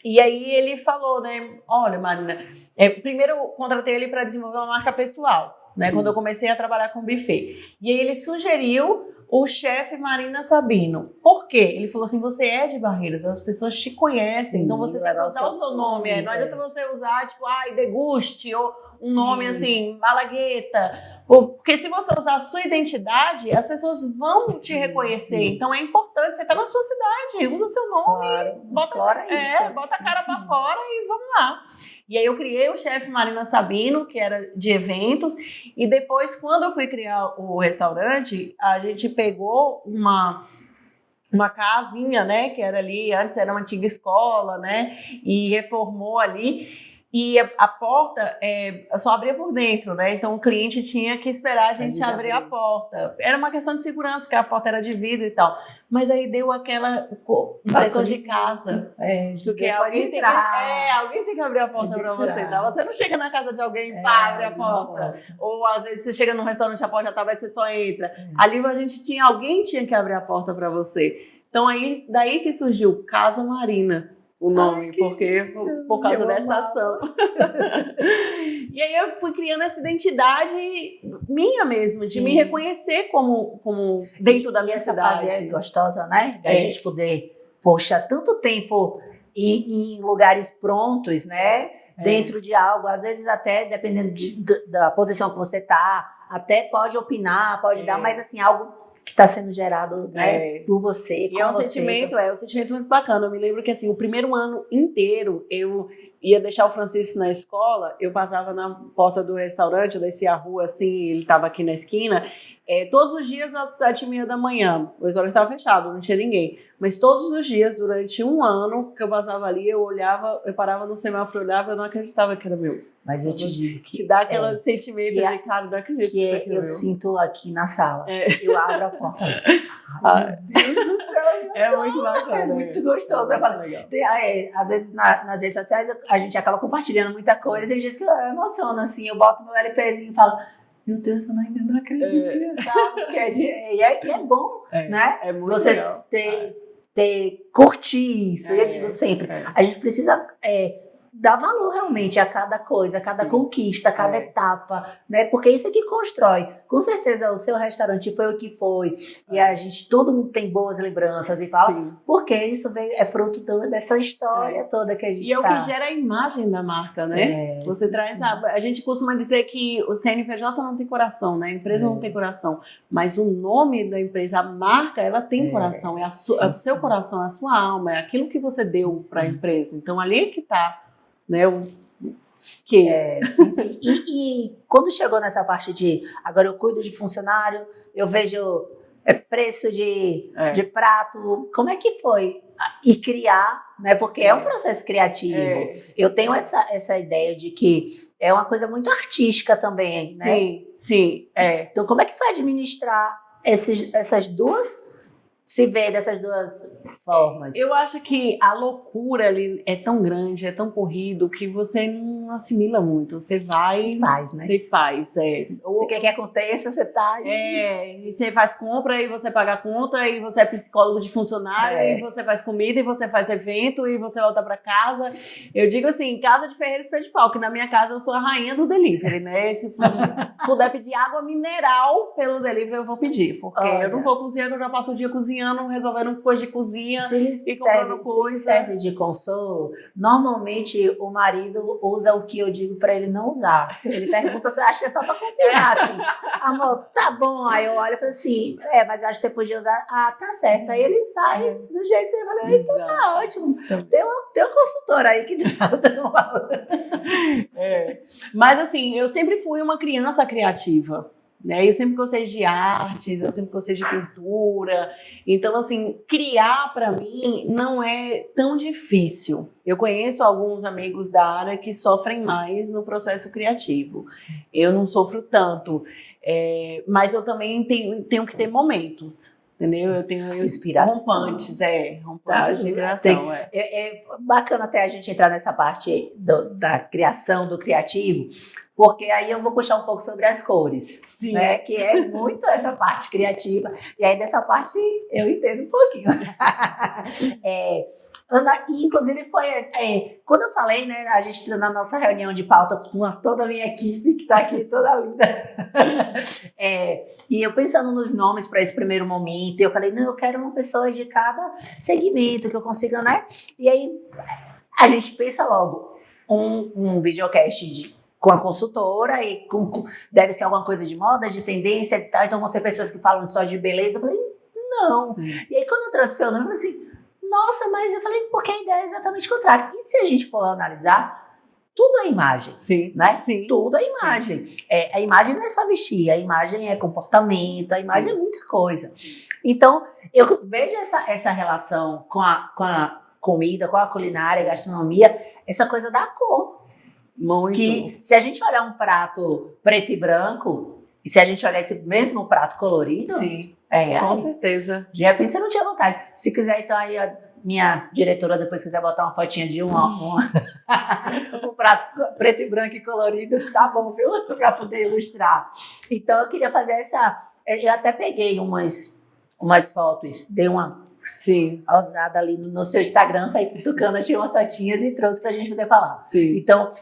Speaker 3: E aí ele falou, né, olha, Marina, primeiro eu contratei ele para desenvolver uma marca pessoal, né, quando eu comecei a trabalhar com buffet. E aí ele sugeriu o chefe Marina Sabino. Por quê? Ele falou assim, você é de Barreiras, as pessoas te conhecem, então você deve usar o seu nome. Não adianta você usar, tipo, deguste, ou um nome assim, Malagueta. Porque se você usar a sua identidade, as pessoas vão te reconhecer. Então é importante, você tá na sua cidade, usa seu nome.
Speaker 2: Claro,
Speaker 3: bota a cara pra fora e vamos lá. E aí eu criei o chefe Marina Sabino, que era de eventos, e depois, quando eu fui criar o restaurante, a gente pegou uma casinha, né, que era ali, antes era uma antiga escola, né, e reformou ali. E a porta só abria por dentro, né? Então o cliente tinha que esperar a gente abrir a porta. Era uma questão de segurança, porque a porta era de vidro e tal. Mas aí deu aquela impressão de casa. Porque alguém tem que abrir a porta para você. Tá? Você não chega na casa de alguém e abre a porta. Ou às vezes você chega num restaurante, a porta tá, mas você só entra. Ali alguém tinha que abrir a porta para você. Então aí, daí que surgiu Casa Marina. O nome, porque por causa dessa ação. E aí eu fui criando essa identidade minha mesmo, de me reconhecer como dentro da minha cidade.
Speaker 2: Essa fase é gostosa, né? Da gente poder, tanto tempo ir em lugares prontos, né? Dentro de algo, às vezes até, dependendo da posição que você tá, até pode opinar, pode dar, mas assim, algo que está sendo gerado, né, por você,
Speaker 3: e um sentimento muito bacana. Eu me lembro que assim, o primeiro ano inteiro eu ia deixar o Francisco na escola, eu passava na porta do restaurante, eu descia a rua assim, ele estava aqui na esquina, todos os dias às 7h30 da manhã, o restaurante estava fechado, não tinha ninguém, mas todos os dias, durante um ano que eu passava ali, eu olhava, eu parava no semáforo, olhava, eu não acreditava que era meu.
Speaker 2: Mas eu te digo que...
Speaker 3: Te dá aquele sentimento de, cara, não acredito que é
Speaker 2: eu sinto aqui na sala. Eu abro a porta.
Speaker 3: Meu Deus do céu. É muito bacana.
Speaker 2: É muito gostoso. Às vezes nas redes sociais a gente acaba compartilhando muita coisa e diz que eu emociono, assim, eu boto meu LPzinho e falo, meu Deus, eu ainda não acredito que é bom, né?
Speaker 3: É muito
Speaker 2: você
Speaker 3: legal.
Speaker 2: curtir isso. Eu digo sempre, a gente precisa dar valor realmente a cada coisa, a cada
Speaker 3: Sim.
Speaker 2: conquista, a cada etapa, né? Porque isso é que constrói. Com certeza o seu restaurante foi o que foi, e a gente, todo mundo tem boas lembranças e fala,
Speaker 3: Sim.
Speaker 2: porque isso é fruto dessa história toda que a gente
Speaker 3: E é o que gera a imagem da marca, né? Você
Speaker 2: sim,
Speaker 3: traz
Speaker 2: sim.
Speaker 3: a gente costuma dizer que o CNPJ não tem coração, né? A empresa não tem coração, mas o nome da empresa, a marca, ela tem coração, é o seu coração, é a sua alma, é aquilo que você deu para a empresa. Então ali é que está, né?
Speaker 2: Sim. E quando chegou nessa parte de agora eu cuido de funcionário, eu vejo preço de prato, como é que foi? E criar, né? Porque é um processo criativo. Eu tenho essa ideia de que é uma coisa muito artística também, né?
Speaker 3: Sim.
Speaker 2: Então, como é que foi administrar essas duas, se vê dessas duas formas?
Speaker 3: Eu acho que a loucura ali é tão grande, é tão corrido, que você não assimila muito. Você vai...
Speaker 2: Você faz, né?
Speaker 3: Você faz,
Speaker 2: Você quer que aconteça, você tá...
Speaker 3: e você faz compra, e você paga a conta, e você é psicólogo de funcionário, e você faz comida, e você faz evento, e você volta pra casa. Eu digo assim, casa de ferreiro espelho de pau, que na minha casa eu sou a rainha do delivery, né? Se puder pedir água mineral pelo delivery, eu vou pedir, porque eu não vou cozinhar, eu já passo o dia cozinhando, resolvendo coisa de cozinha e comprando coisa.
Speaker 2: Se serve de consolo, normalmente o marido usa o que eu digo pra ele não usar. Ele pergunta se acha que é só pra confirmar, assim. Amor, tá bom. Aí eu olho e falo assim, mas acho que você podia usar. Ah, tá certo. Aí ele sai do jeito que ele falou, então tá ótimo. Tem uma consultora aí que tá dando valor.
Speaker 3: Mas assim, eu sempre fui uma criança criativa. Né? Eu sempre gostei de artes, eu sempre gostei de pintura. Então, assim, criar para mim não é tão difícil. Eu conheço alguns amigos da área que sofrem mais no processo criativo. Eu não sofro tanto, mas eu também tenho que ter momentos. Entendeu? Eu tenho
Speaker 2: inspiração.
Speaker 3: Rompantes de inspiração.
Speaker 2: É bacana até a gente entrar nessa parte da criação, do criativo, porque aí eu vou puxar um pouco sobre as cores, né? Que é muito essa parte criativa, e aí dessa parte eu entendo um pouquinho. Ana, inclusive foi quando eu falei, né, a gente na nossa reunião de pauta com toda a minha equipe que está aqui, toda linda, e eu pensando nos nomes para esse primeiro momento, eu falei, não, eu quero uma pessoa de cada segmento que eu consiga, né? E aí a gente pensa logo um videocast com a consultora e deve ser alguma coisa de moda, de tendência e tal, então vão ser pessoas que falam só de beleza. Eu falei, não. E aí quando eu trouxe o nome, eu falei assim, nossa, mas eu falei, porque a ideia é exatamente o contrário. E se a gente for analisar, tudo é imagem, né?
Speaker 3: Sim.
Speaker 2: Tudo é imagem. A imagem não é só vestir, a imagem é comportamento, a imagem é muita coisa. Então, eu vejo essa relação com a comida, com a culinária, a gastronomia, essa coisa da cor.
Speaker 3: Muito.
Speaker 2: Que se a gente olhar um prato preto e branco, e se a gente olhar esse mesmo prato colorido,
Speaker 3: com certeza.
Speaker 2: De repente você não tinha vontade. Se quiser, então aí a minha diretora depois quiser botar uma fotinha de um prato preto e branco e colorido, tá bom, viu? Para poder ilustrar. Então eu queria fazer eu até peguei umas fotos, dei uma ousada ali no seu Instagram, saí cutucando, achei umas fotinhas e trouxe pra gente poder falar. Então,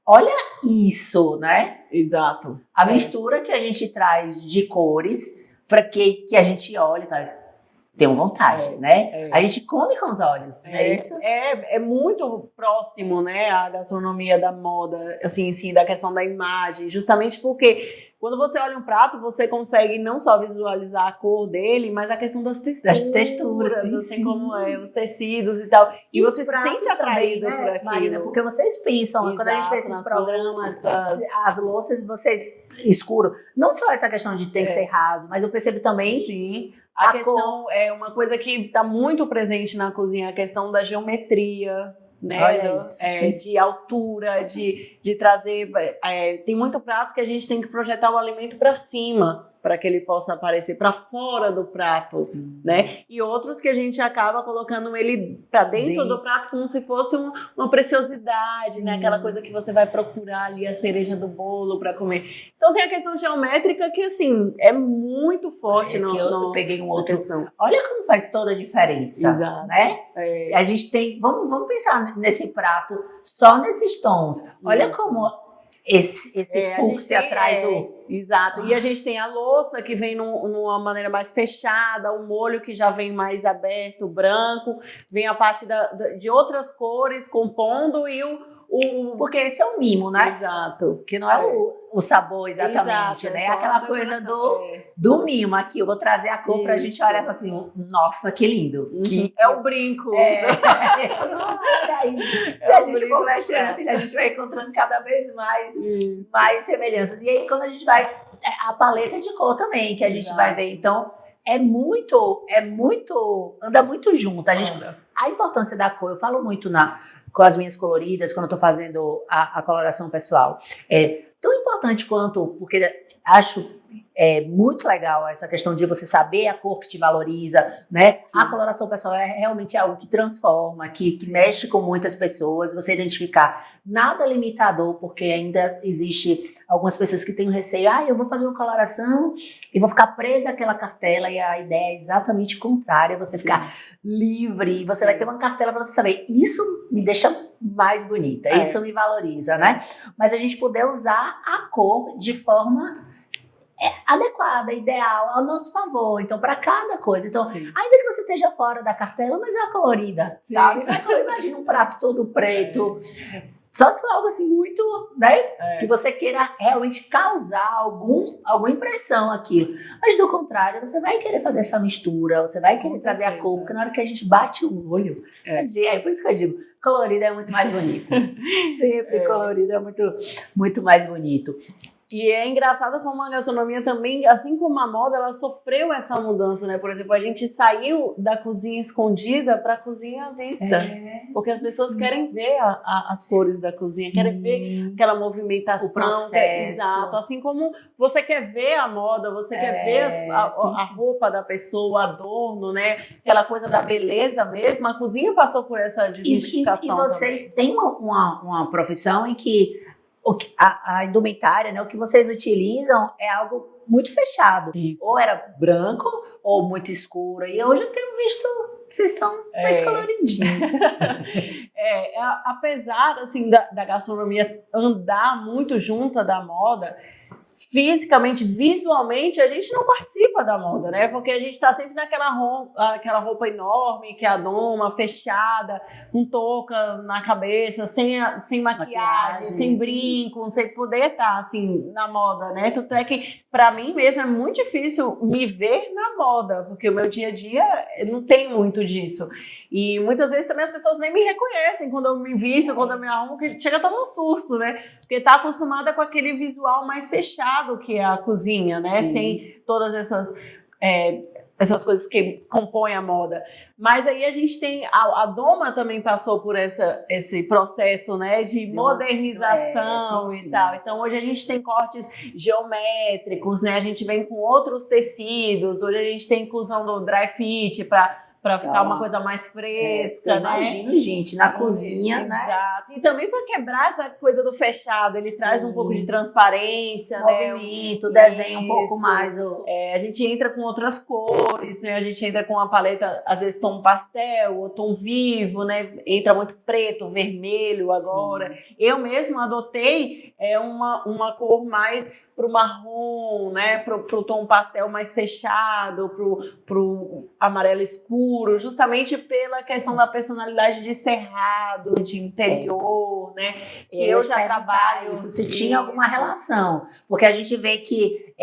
Speaker 2: olha isso, né?
Speaker 3: Exato.
Speaker 2: A mistura que a gente traz de cores para que a gente olhe e fala, tenho vontade, né? A gente come com os olhos, né? Isso?
Speaker 3: É muito próximo, né, a gastronomia da moda, assim, sim, da questão da imagem, justamente porque quando você olha um prato, você consegue não só visualizar a cor dele, mas a questão das texturas, assim, como os tecidos e tal. E você se sente atraído por aquilo.
Speaker 2: Marina, porque vocês pensam, quando a gente vê esses programas, as louças, vocês escuro, não só essa questão de ter que ser raso, mas eu percebo também...
Speaker 3: Sim. A questão é uma coisa que está muito presente na cozinha, a questão da geometria, né? De altura, de trazer... tem muito prato que a gente tem que projetar o alimento para cima. para que ele possa aparecer para fora do prato, né? E outros que a gente acaba colocando ele para dentro do prato como se fosse uma preciosidade, né? Aquela coisa que você vai procurar ali, a cereja do bolo para comer. Então tem a questão geométrica que, assim, é muito forte.
Speaker 2: Eu peguei um outro. Olha como faz toda a diferença,
Speaker 3: exato,
Speaker 2: né? A gente tem, vamos pensar nesse prato, só nesses tons. Olha como esse fúcsia traz o...
Speaker 3: Exato. E a gente tem a louça que vem numa maneira mais fechada, o molho que já vem mais aberto, branco, vem a parte de outras cores compondo e
Speaker 2: porque esse é o mimo, né?
Speaker 3: Exato.
Speaker 2: Que não é o sabor exatamente, né? É aquela coisa do mimo. Aqui, eu vou trazer a cor pra gente olhar assim, nossa, que lindo. Que
Speaker 3: é o brinco.
Speaker 2: Se a gente for mexendo, a gente vai encontrando cada vez mais semelhanças. E aí, quando a gente vai... A paleta de cor também, que a gente vai ver. Então, anda muito junto. A importância da cor, eu falo muito com as minhas coloridas, quando eu tô fazendo a coloração pessoal. É tão importante quanto, porque acho muito legal essa questão de você saber a cor que te valoriza, né? Sim. A coloração pessoal é realmente algo que transforma, que mexe com muitas pessoas, você identificar nada limitador, porque ainda existe algumas pessoas que têm receio, eu vou fazer uma coloração e vou ficar presa àquela cartela, e a ideia é exatamente contrária, você ficar livre, você vai ter uma cartela para você saber, isso me deixa mais bonita, isso me valoriza, né? Mas a gente poder usar a cor de forma adequada, ideal, ao nosso favor. Então, para cada coisa. Então, ainda que você esteja fora da cartela, mas é a colorida, sabe? Imagina um prato todo preto. Só se for algo assim muito, né? Que você queira realmente causar alguma impressão aquilo. Mas do contrário, você vai querer fazer essa mistura, você vai querer trazer a cor, porque na hora que a gente bate o olho, por isso que eu digo, colorido é muito mais bonito. Sempre colorido é muito, muito mais bonito.
Speaker 3: E é engraçado como a gastronomia também, assim como a moda, ela sofreu essa mudança, né? Por exemplo, a gente saiu da cozinha escondida para a cozinha à vista. Porque as pessoas querem ver as cores da cozinha, querem ver aquela movimentação.
Speaker 2: O processo.
Speaker 3: Exato. Assim como você quer ver a moda, você quer ver a roupa da pessoa, o adorno, né? Aquela coisa da beleza mesmo. A cozinha passou por essa desmistificação.
Speaker 2: E vocês têm uma profissão em que a indumentária, né, o que vocês utilizam é algo muito fechado. Isso. Ou era branco, ou muito escuro. E hoje eu tenho visto que vocês estão mais coloridinhos.
Speaker 3: Apesar assim, da gastronomia andar muito junto da moda, fisicamente, visualmente, a gente não participa da moda, né? Porque a gente tá sempre naquela roupa enorme, que é a doma, fechada, com touca na cabeça, sem maquiagem, sem brinco, sem poder estar, assim, na moda, né? Tanto é que, pra mim mesmo, é muito difícil me ver na moda, porque o meu dia a dia não tem muito disso. E muitas vezes também as pessoas nem me reconhecem quando eu me visto, quando eu me arrumo, que chega a tomar um susto, né? Porque tá acostumada com aquele visual mais fechado que é a cozinha, né? Sim. Sem todas essas coisas que compõem a moda. Mas aí a gente tem... A Doma também passou por esse processo, né? De modernização e tal. Então, hoje a gente tem cortes geométricos, né? A gente vem com outros tecidos. Hoje a gente tem inclusão do dry fit para ficar uma coisa mais fresca, né?
Speaker 2: Imagino, gente, na cozinha, né?
Speaker 3: Exato. E também para quebrar essa coisa do fechado, ele traz um pouco de transparência,
Speaker 2: movimento, né? Desenha um pouco mais.
Speaker 3: A gente entra com outras cores, né? A gente entra com uma paleta, às vezes tom pastel ou tom vivo, né? Entra muito preto, vermelho agora. Eu mesmo adotei uma cor mais pro marrom, né, pro tom pastel mais fechado, pro amarelo escuro, justamente pela questão da personalidade de cerrado, de interior, né, que eu já trabalho.
Speaker 2: Se tinha alguma relação, porque a gente vê que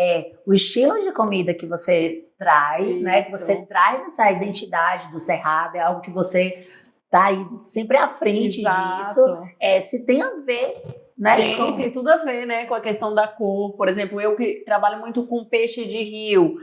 Speaker 2: o estilo de comida que você traz, né, que você traz essa identidade do cerrado, é algo que você tá aí sempre à frente disso, se tem a ver... Né?
Speaker 3: Tem tudo a ver, né, com a questão da cor. Por exemplo, eu que trabalho muito com peixe de rio.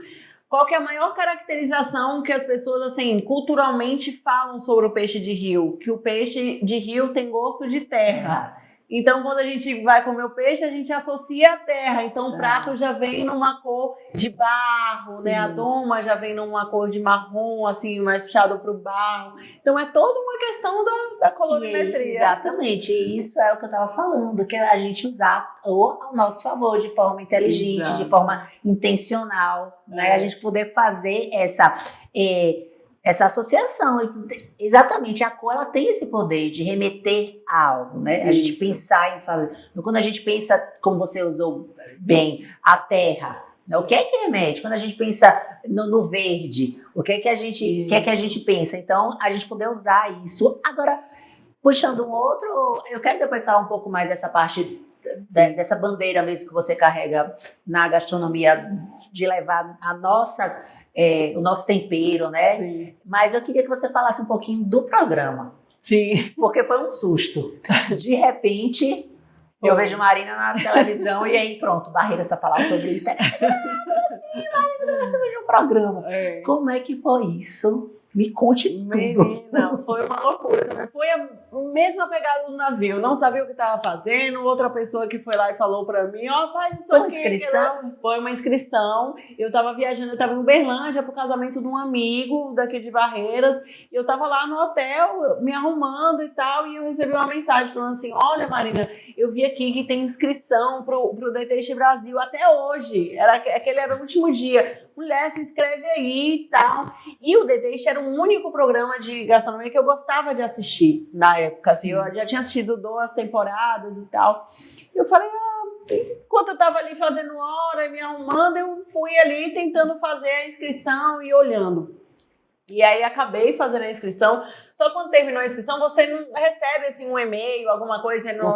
Speaker 3: Qual que é a maior caracterização que as pessoas, assim, culturalmente falam sobre o peixe de rio? Que o peixe de rio tem gosto de terra. Então, quando a gente vai comer o peixe, a gente associa a terra. Então, o prato já vem numa cor de barro, né? A doma já vem numa cor de marrom, assim, mais puxado para o barro. Então, é toda uma questão da colorimetria.
Speaker 2: Exatamente. E isso é o que eu estava falando, que a gente usar ao nosso favor, de forma inteligente, de forma intencional, né? A gente poder fazer essa associação. Exatamente, a cor ela tem esse poder de remeter a algo, né? A gente pensar em fazer. Quando a gente pensa, como você usou bem, a terra, né? O que é que remete? Quando a gente pensa no verde, o que é que a gente pensa? Então, a gente poder usar isso. Agora, puxando um outro, eu quero depois falar um pouco mais dessa parte dessa bandeira mesmo que você carrega na gastronomia, de levar o nosso tempero, né?
Speaker 3: Sim.
Speaker 2: Mas eu queria que você falasse um pouquinho do programa.
Speaker 3: Sim.
Speaker 2: Porque foi um susto. De repente, eu vejo Marina na televisão e aí pronto, Barreira só falava sobre isso. Marina, você veio um programa. Como é que foi isso? Me conte tudo.
Speaker 3: Menina, foi uma loucura também. Foi a mesma pegada do navio. Não sabia o que estava fazendo. Outra pessoa que foi lá e falou pra mim, faz isso aqui. Foi uma inscrição? Foi uma inscrição. Eu tava viajando, eu tava em Uberlândia pro casamento de um amigo daqui de Barreiras. E eu tava lá no hotel, me arrumando e tal. E eu recebi uma mensagem falando assim, olha, Marina, eu vi aqui que tem inscrição pro DTX Brasil até hoje. Aquele era o último dia. Mulher, se inscreve aí e tal. E o DTX era o único programa de gastronomia que eu gostava de assistir na época. Assim, eu já tinha assistido 2 temporadas e tal. Eu falei, enquanto eu estava ali fazendo hora e me arrumando, eu fui ali tentando fazer a inscrição e olhando. E aí acabei fazendo a inscrição. Só quando terminou a inscrição, você não recebe assim, um e-mail, alguma coisa, não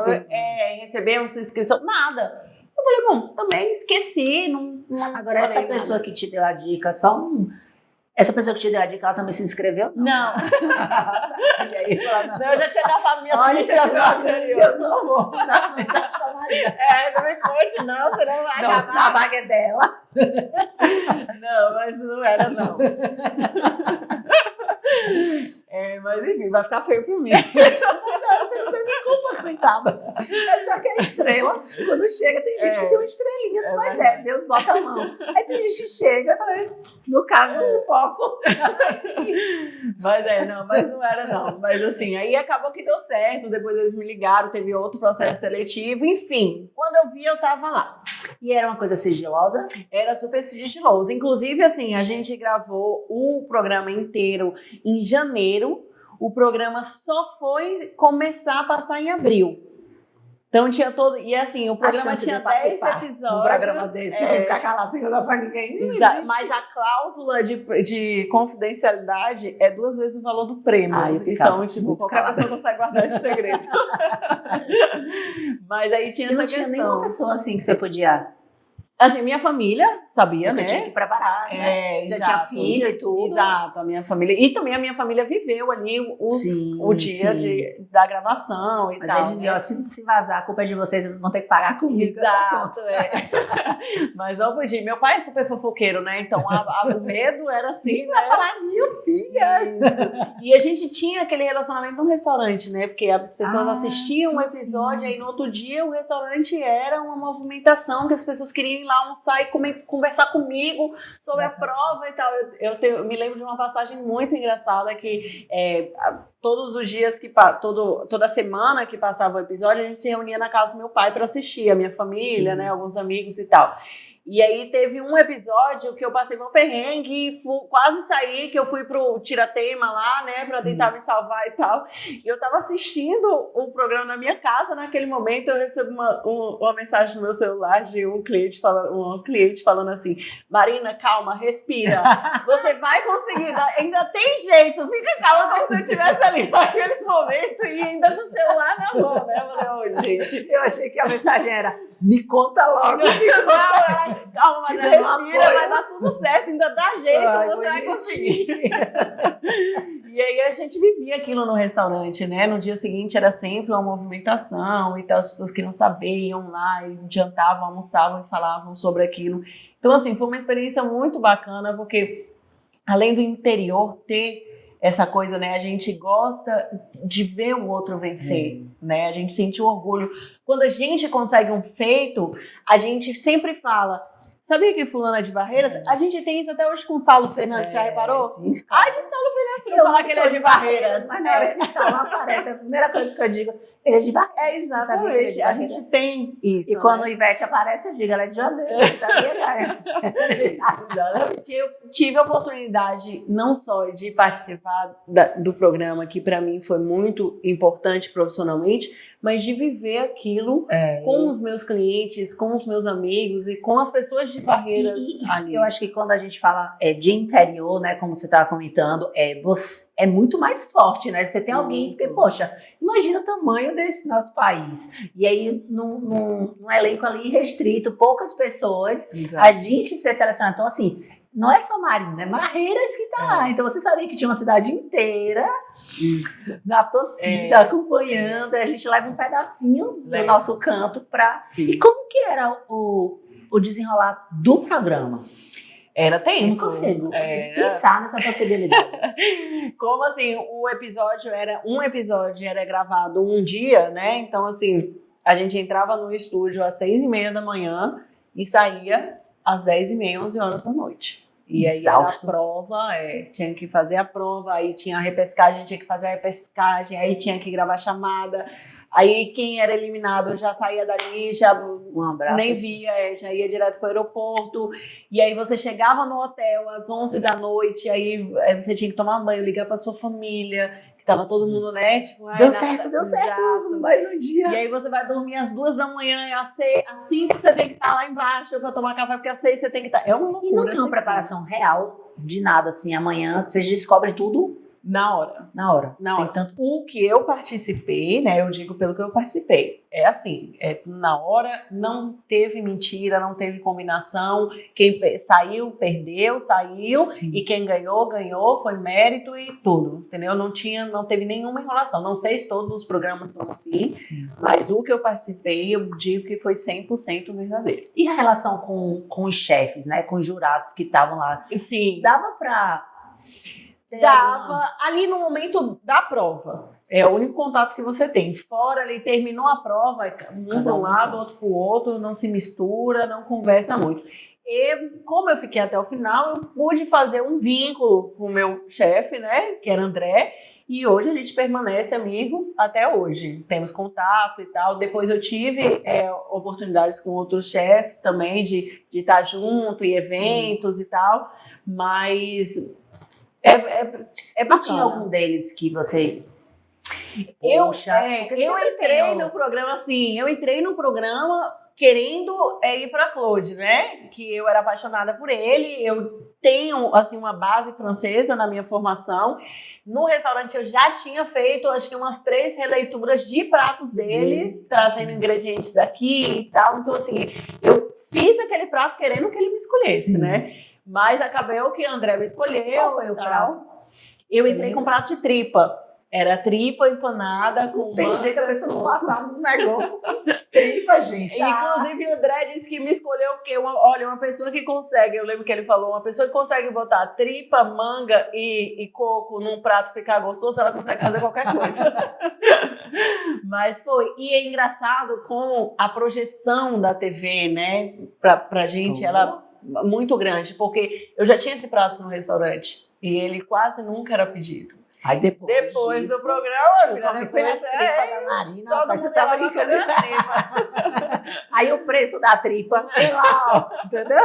Speaker 3: recebemos sua inscrição, nada. Eu falei, bom, também esqueci.
Speaker 2: Agora, essa pessoa que te deu a dica, essa pessoa que te deu a dica, ela também se inscreveu?
Speaker 3: Não.
Speaker 2: E aí,
Speaker 3: não, eu já tinha caçado minha
Speaker 2: ficha. Eu não vou dar mensagem pra Maria.
Speaker 3: Não me conte, não, você não vai acabar.
Speaker 2: A vaga é dela.
Speaker 3: Não, mas não era, não. Mas enfim, vai ficar feio pra mim.
Speaker 2: Mas você não tem nem culpa, coitada. É só que a estrela, quando chega, tem gente que tem uma estrelinha, mas Deus bota a mão. Aí tem gente que chega e fala, no caso, o foco.
Speaker 3: Mas não era, não. Mas assim, aí acabou que deu certo, depois eles me ligaram, teve outro processo seletivo, enfim. Quando eu vi, eu tava lá.
Speaker 2: E era uma coisa sigilosa?
Speaker 3: Era super sigiloso. Inclusive, assim, a gente gravou o programa inteiro em janeiro. O programa só foi começar a passar em abril. Então tinha todo... E assim, o programa tinha 10 episódios.
Speaker 2: Um programa desse, ficar calado sem dar pra ninguém.
Speaker 3: Mas a cláusula de confidencialidade é 2 vezes o valor do prêmio. Então, tipo, qualquer pessoa consegue guardar esse segredo. Mas aí tinha essa questão.
Speaker 2: Não tinha nenhuma pessoa assim que você podia...
Speaker 3: Assim, minha família sabia, né?
Speaker 2: Tinha que preparar, né? Já tinha filho e tudo.
Speaker 3: Exato, a minha família. E também a minha família viveu ali o dia da gravação e tal.
Speaker 2: Mas aí dizia, se vazar, a culpa é de vocês vão ter que pagar comigo.
Speaker 3: Exato, Mas não podia. Meu pai é super fofoqueiro, né? Então o medo era assim,
Speaker 2: né? Vai falar, minha filha!
Speaker 3: Isso. E a gente tinha aquele relacionamento no restaurante, né? Porque as pessoas assistiam o episódio, aí no outro dia o restaurante era uma movimentação que as pessoas queriam ir lá almoçar e conversar comigo sobre a prova e tal. Eu me lembro de uma passagem muito engraçada que todos os dias, toda semana que passava o episódio, a gente se reunia na casa do meu pai para assistir, a minha família, né, alguns amigos e tal. E aí teve um episódio que eu passei meu perrengue e quase saí, que eu fui pro Tiratema lá, né, pra tentar me salvar e tal. E eu tava assistindo o programa na minha casa, naquele momento eu recebo uma mensagem no meu celular de um cliente falando assim, Marina, calma, respira, você vai conseguir, ainda tem jeito, fica calma como se eu estivesse ali naquele momento e ainda com o celular na mão, né? Eu falei, gente.
Speaker 2: Eu achei que a mensagem era, me conta logo.
Speaker 3: Calma, respira, vai dar tudo certo, ainda dá jeito, você vai conseguir. E aí a gente vivia aquilo no restaurante, né? No dia seguinte era sempre uma movimentação e tal, as pessoas que não sabiam lá e jantavam, almoçavam e falavam sobre aquilo. Então, assim, foi uma experiência muito bacana, porque além do interior ter essa coisa, né? A gente gosta de ver o outro vencer, né? A gente sente o orgulho. Quando a gente consegue um feito, a gente sempre fala, sabia que fulano é de Barreiras? A gente tem isso até hoje com o Saulo Fernandes, já reparou?
Speaker 2: Sim,
Speaker 3: Ai, de Saulo Fernandes, eu falar que ele é de Barreiras.
Speaker 2: Mas na hora que o Saulo aparece, a primeira coisa que eu digo, ele é de Barreiras.
Speaker 3: É, exatamente, a gente tem isso.
Speaker 2: E quando o Ivete aparece, eu digo, ela é de Juazeiro, sabia, cara?
Speaker 3: Exatamente. Eu tive a oportunidade não só de participar do programa, que para mim foi muito importante profissionalmente, mas de viver aquilo com os meus clientes, com os meus amigos e com as pessoas de Barreiras ali.
Speaker 2: Eu acho que quando a gente fala de interior, né, como você estava comentando, é muito mais forte, né? Você tem alguém, porque, poxa, imagina o tamanho desse nosso país. E aí, num elenco ali restrito, poucas pessoas,
Speaker 3: Exato.
Speaker 2: a gente ser selecionado. Então, assim, não é só Marina, é Barreiras que tá lá. Então, você sabia que tinha uma cidade inteira na torcida, acompanhando. A gente leva um pedacinho do nosso canto pra...
Speaker 3: Sim.
Speaker 2: E como que era o desenrolar do programa?
Speaker 3: Era
Speaker 2: Eu
Speaker 3: tenso.
Speaker 2: não consigo pensar nessa possibilidade.
Speaker 3: Como assim, um episódio era gravado um dia, né? Então, assim, a gente entrava no estúdio às 6h30 da manhã e saía às 10h30, 11 horas da noite. E aí era a prova, tinha que fazer a prova, aí tinha a repescagem, tinha que fazer a repescagem, aí tinha que gravar chamada. Aí quem era eliminado já saía dali, já
Speaker 2: Um abraço,
Speaker 3: nem via, já ia direto para o aeroporto. E aí você chegava no hotel às 11 da noite, aí você tinha que tomar banho, ligar para sua família, que tava todo mundo, né? Tipo,
Speaker 2: deu certo, mais um dia.
Speaker 3: E aí você vai dormir às 2 da manhã, e às 5 você tem que estar lá embaixo para tomar café, porque às 6 você tem que estar. É uma loucura.
Speaker 2: E não tem uma preparação real de nada, assim, amanhã vocês descobrem tudo
Speaker 3: na hora.
Speaker 2: Tem tanto...
Speaker 3: O que eu participei, né? Eu digo pelo que eu participei. É assim, na hora não teve mentira, não teve combinação. Quem saiu, perdeu, saiu. Sim. E quem ganhou, ganhou. Foi mérito e tudo, entendeu? Não teve nenhuma enrolação. Não sei se todos os programas são assim, sim, mas o que eu participei, eu digo que foi 100% verdadeiro.
Speaker 2: E a relação com os chefes, né? Com os jurados que estavam lá?
Speaker 3: Sim.
Speaker 2: Dava pra...
Speaker 3: ali no momento da prova. É o único contato que você tem. Fora ali, terminou a prova, um para um lado, outro para o outro, não se mistura, não conversa muito. E como eu fiquei até o final, eu pude fazer um vínculo com o meu chefe, né, que era André, e hoje a gente permanece amigo até hoje. Temos contato e tal. Depois eu tive oportunidades com outros chefes também de estar junto em eventos, sim, e tal, mas...
Speaker 2: Não tinha algum deles que você...
Speaker 3: Eu entrei no programa assim, querendo ir para Claude, né? Que eu era apaixonada por ele, eu tenho assim uma base francesa na minha formação. No restaurante eu já tinha feito, acho que umas 3 releituras de pratos dele, trazendo ingredientes daqui e tal. Então assim, eu fiz aquele prato querendo que ele me escolhesse, sim, né? Mas acabou que o André me escolheu.
Speaker 2: Qual foi o prato?
Speaker 3: Eu entrei com prato de tripa. Era tripa empanada com...
Speaker 2: Tem jeito que a pessoa não passar um negócio com tripa, gente.
Speaker 3: Inclusive o André disse que me escolheu porque, uma pessoa que consegue, eu lembro que ele falou, uma pessoa que consegue botar tripa, manga e coco num prato ficar gostoso, ela consegue fazer qualquer coisa. Mas foi. E é engraçado como a projeção da TV, né, pra gente, ela é muito grande, porque eu já tinha esse prato no restaurante e ele quase nunca era pedido.
Speaker 2: Aí
Speaker 3: depois do programa,
Speaker 2: depois a tripa da Marina, rapaz, você tava brincando. Aí o preço da tripa, sei lá, ó, entendeu?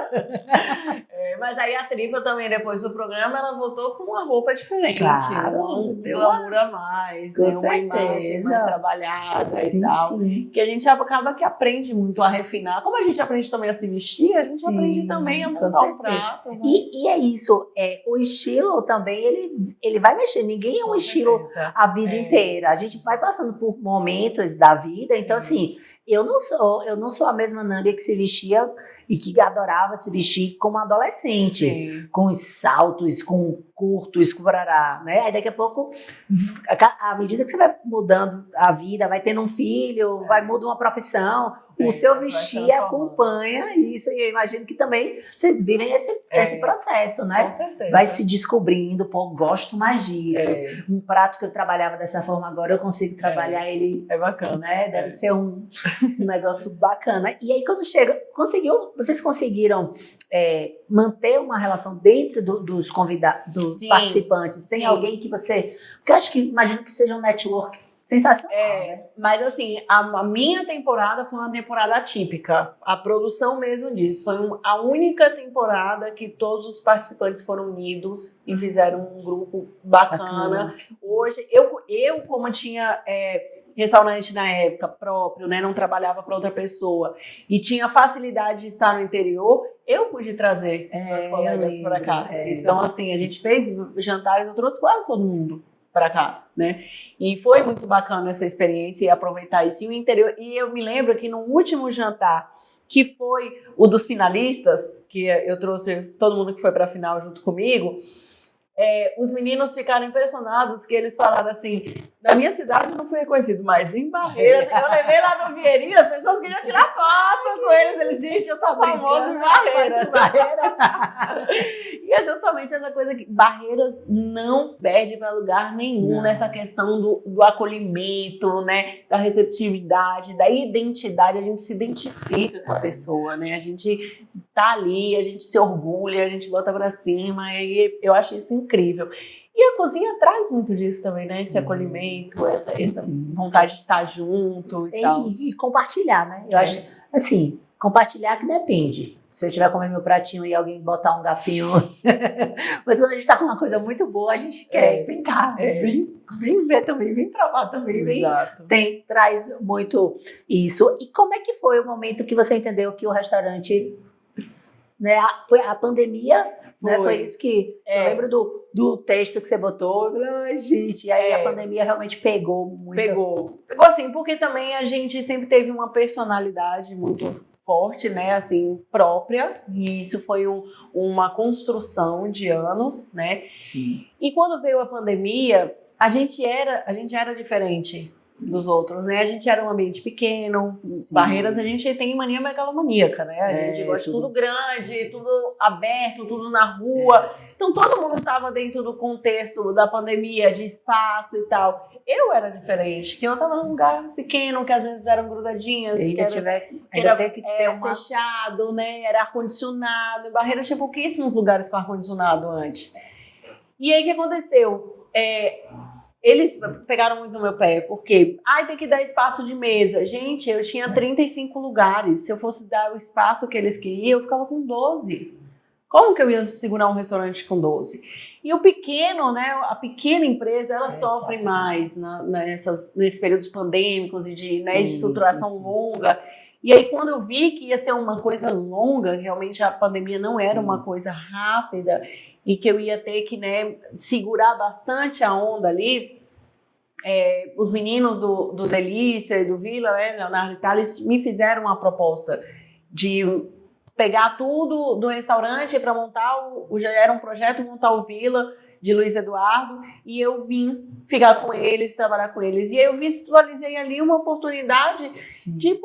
Speaker 3: Mas aí a tripa também, depois do programa, ela voltou com uma roupa diferente.
Speaker 2: Claro,
Speaker 3: um glamour a mais, né? Uma imagem mais trabalhada, sim, e tal. Sim. Que a gente acaba que aprende muito a refinar. Como a gente aprende também a se vestir, a gente, sim, aprende também a montar um prato. Né?
Speaker 2: E é isso, o estilo também, ele vai mexer. Ninguém é um estilo a vida inteira. A gente vai passando por momentos da vida. Então, sim, assim, eu não sou a mesma Nanda que se vestia e que adorava se vestir como adolescente.
Speaker 3: Sim.
Speaker 2: Com os saltos, com curtos, com brará, né? Aí daqui a pouco, à medida que você vai mudando a vida, vai tendo um filho, vai mudando uma profissão, o seu
Speaker 3: vai
Speaker 2: vestir
Speaker 3: transformando.
Speaker 2: acompanha isso. E eu imagino que também vocês vivem esse processo,
Speaker 3: Com
Speaker 2: né?
Speaker 3: certeza.
Speaker 2: Vai se descobrindo, pô, gosto mais disso.
Speaker 3: É,
Speaker 2: Um prato que eu trabalhava dessa forma, agora eu consigo trabalhar ele,
Speaker 3: é bacana.
Speaker 2: né? Deve
Speaker 3: É.
Speaker 2: ser um negócio bacana. E aí, quando chega, vocês conseguiram manter uma relação dentro dos convidados, dos
Speaker 3: Sim,
Speaker 2: participantes? Tem
Speaker 3: sim.
Speaker 2: alguém que você... Porque eu acho que, imagino que seja um network sensacional, né?
Speaker 3: Mas assim, a minha temporada foi uma temporada atípica. A produção mesmo disso. Foi a única temporada que todos os participantes foram unidos e fizeram um grupo bacana. Hoje, eu como tinha restaurante na época próprio, né, não trabalhava para outra pessoa e tinha facilidade de estar no interior, eu pude trazer meus colegas para cá. Então, assim, a gente fez jantares, eu trouxe quase todo mundo para cá, né? E foi muito bacana essa experiência e aproveitar isso. E o interior, e eu me lembro que no último jantar, que foi o dos finalistas, que eu trouxe todo mundo que foi para a final junto comigo, os meninos ficaram impressionados que eles falaram assim, na minha cidade eu não fui reconhecido, mas em Barreiras, eu levei lá no Vieirinho, as pessoas queriam tirar foto com eles, gente, eu sou famoso em Barreiras. E é justamente essa coisa que Barreiras não perde para lugar nenhum nessa questão do acolhimento, né, da receptividade, da identidade, a gente se identifica com a pessoa, né, a gente tá ali, a gente se orgulha, a gente bota pra cima, e eu acho isso incrível. E a cozinha traz muito disso também, né? Esse acolhimento, essa vontade de estar junto e tal.
Speaker 2: E compartilhar, né? Eu acho, assim, compartilhar que depende. Se eu estiver comendo meu pratinho e alguém botar um garfinho... Mas quando a gente tá com uma coisa muito boa, a gente quer, vem cá, vem ver também, vem provar também,
Speaker 3: Exato.
Speaker 2: Traz muito isso. E como é que foi o momento que você entendeu que o restaurante... Né, foi a pandemia, né, foi isso que eu lembro do texto que você botou, eu falei, ai, gente, e aí a pandemia realmente pegou muito.
Speaker 3: Pegou assim, porque também a gente sempre teve uma personalidade muito forte, né, assim, própria, e isso foi uma construção de anos, né?
Speaker 2: Sim.
Speaker 3: E quando veio a pandemia, a gente era diferente dos outros, né? A gente era um ambiente pequeno, Barreiras a gente tem mania megalomaníaca, né? A gente gosta de tudo grande, tudo aberto, tudo na rua. Então todo mundo estava dentro do contexto da pandemia, de espaço e tal. Eu era diferente, que eu estava num lugar pequeno, que às vezes eram grudadinhas, que era fechado, né? Era ar-condicionado. Em Barreiras tinha pouquíssimos lugares com ar-condicionado antes. E aí o que aconteceu? Eles pegaram muito no meu pé, porque tem que dar espaço de mesa. Gente, eu tinha 35 lugares. Se eu fosse dar o espaço que eles queriam, eu ficava com 12. Como que eu ia segurar um restaurante com 12? E o pequeno, né, a pequena empresa, ela sofre mais nesses períodos pandêmicos e de estruturação longa. E aí, quando eu vi que ia ser uma coisa longa, realmente a pandemia não era uma coisa rápida, e que eu ia ter que, né, segurar bastante a onda ali, os meninos do Delícia e do Vila, né, Leonardo e Thales, me fizeram uma proposta de pegar tudo do restaurante para montar, já era um projeto montar o Vila de Luiz Eduardo, e eu vim ficar com eles, trabalhar com eles. E aí eu visualizei ali uma oportunidade de,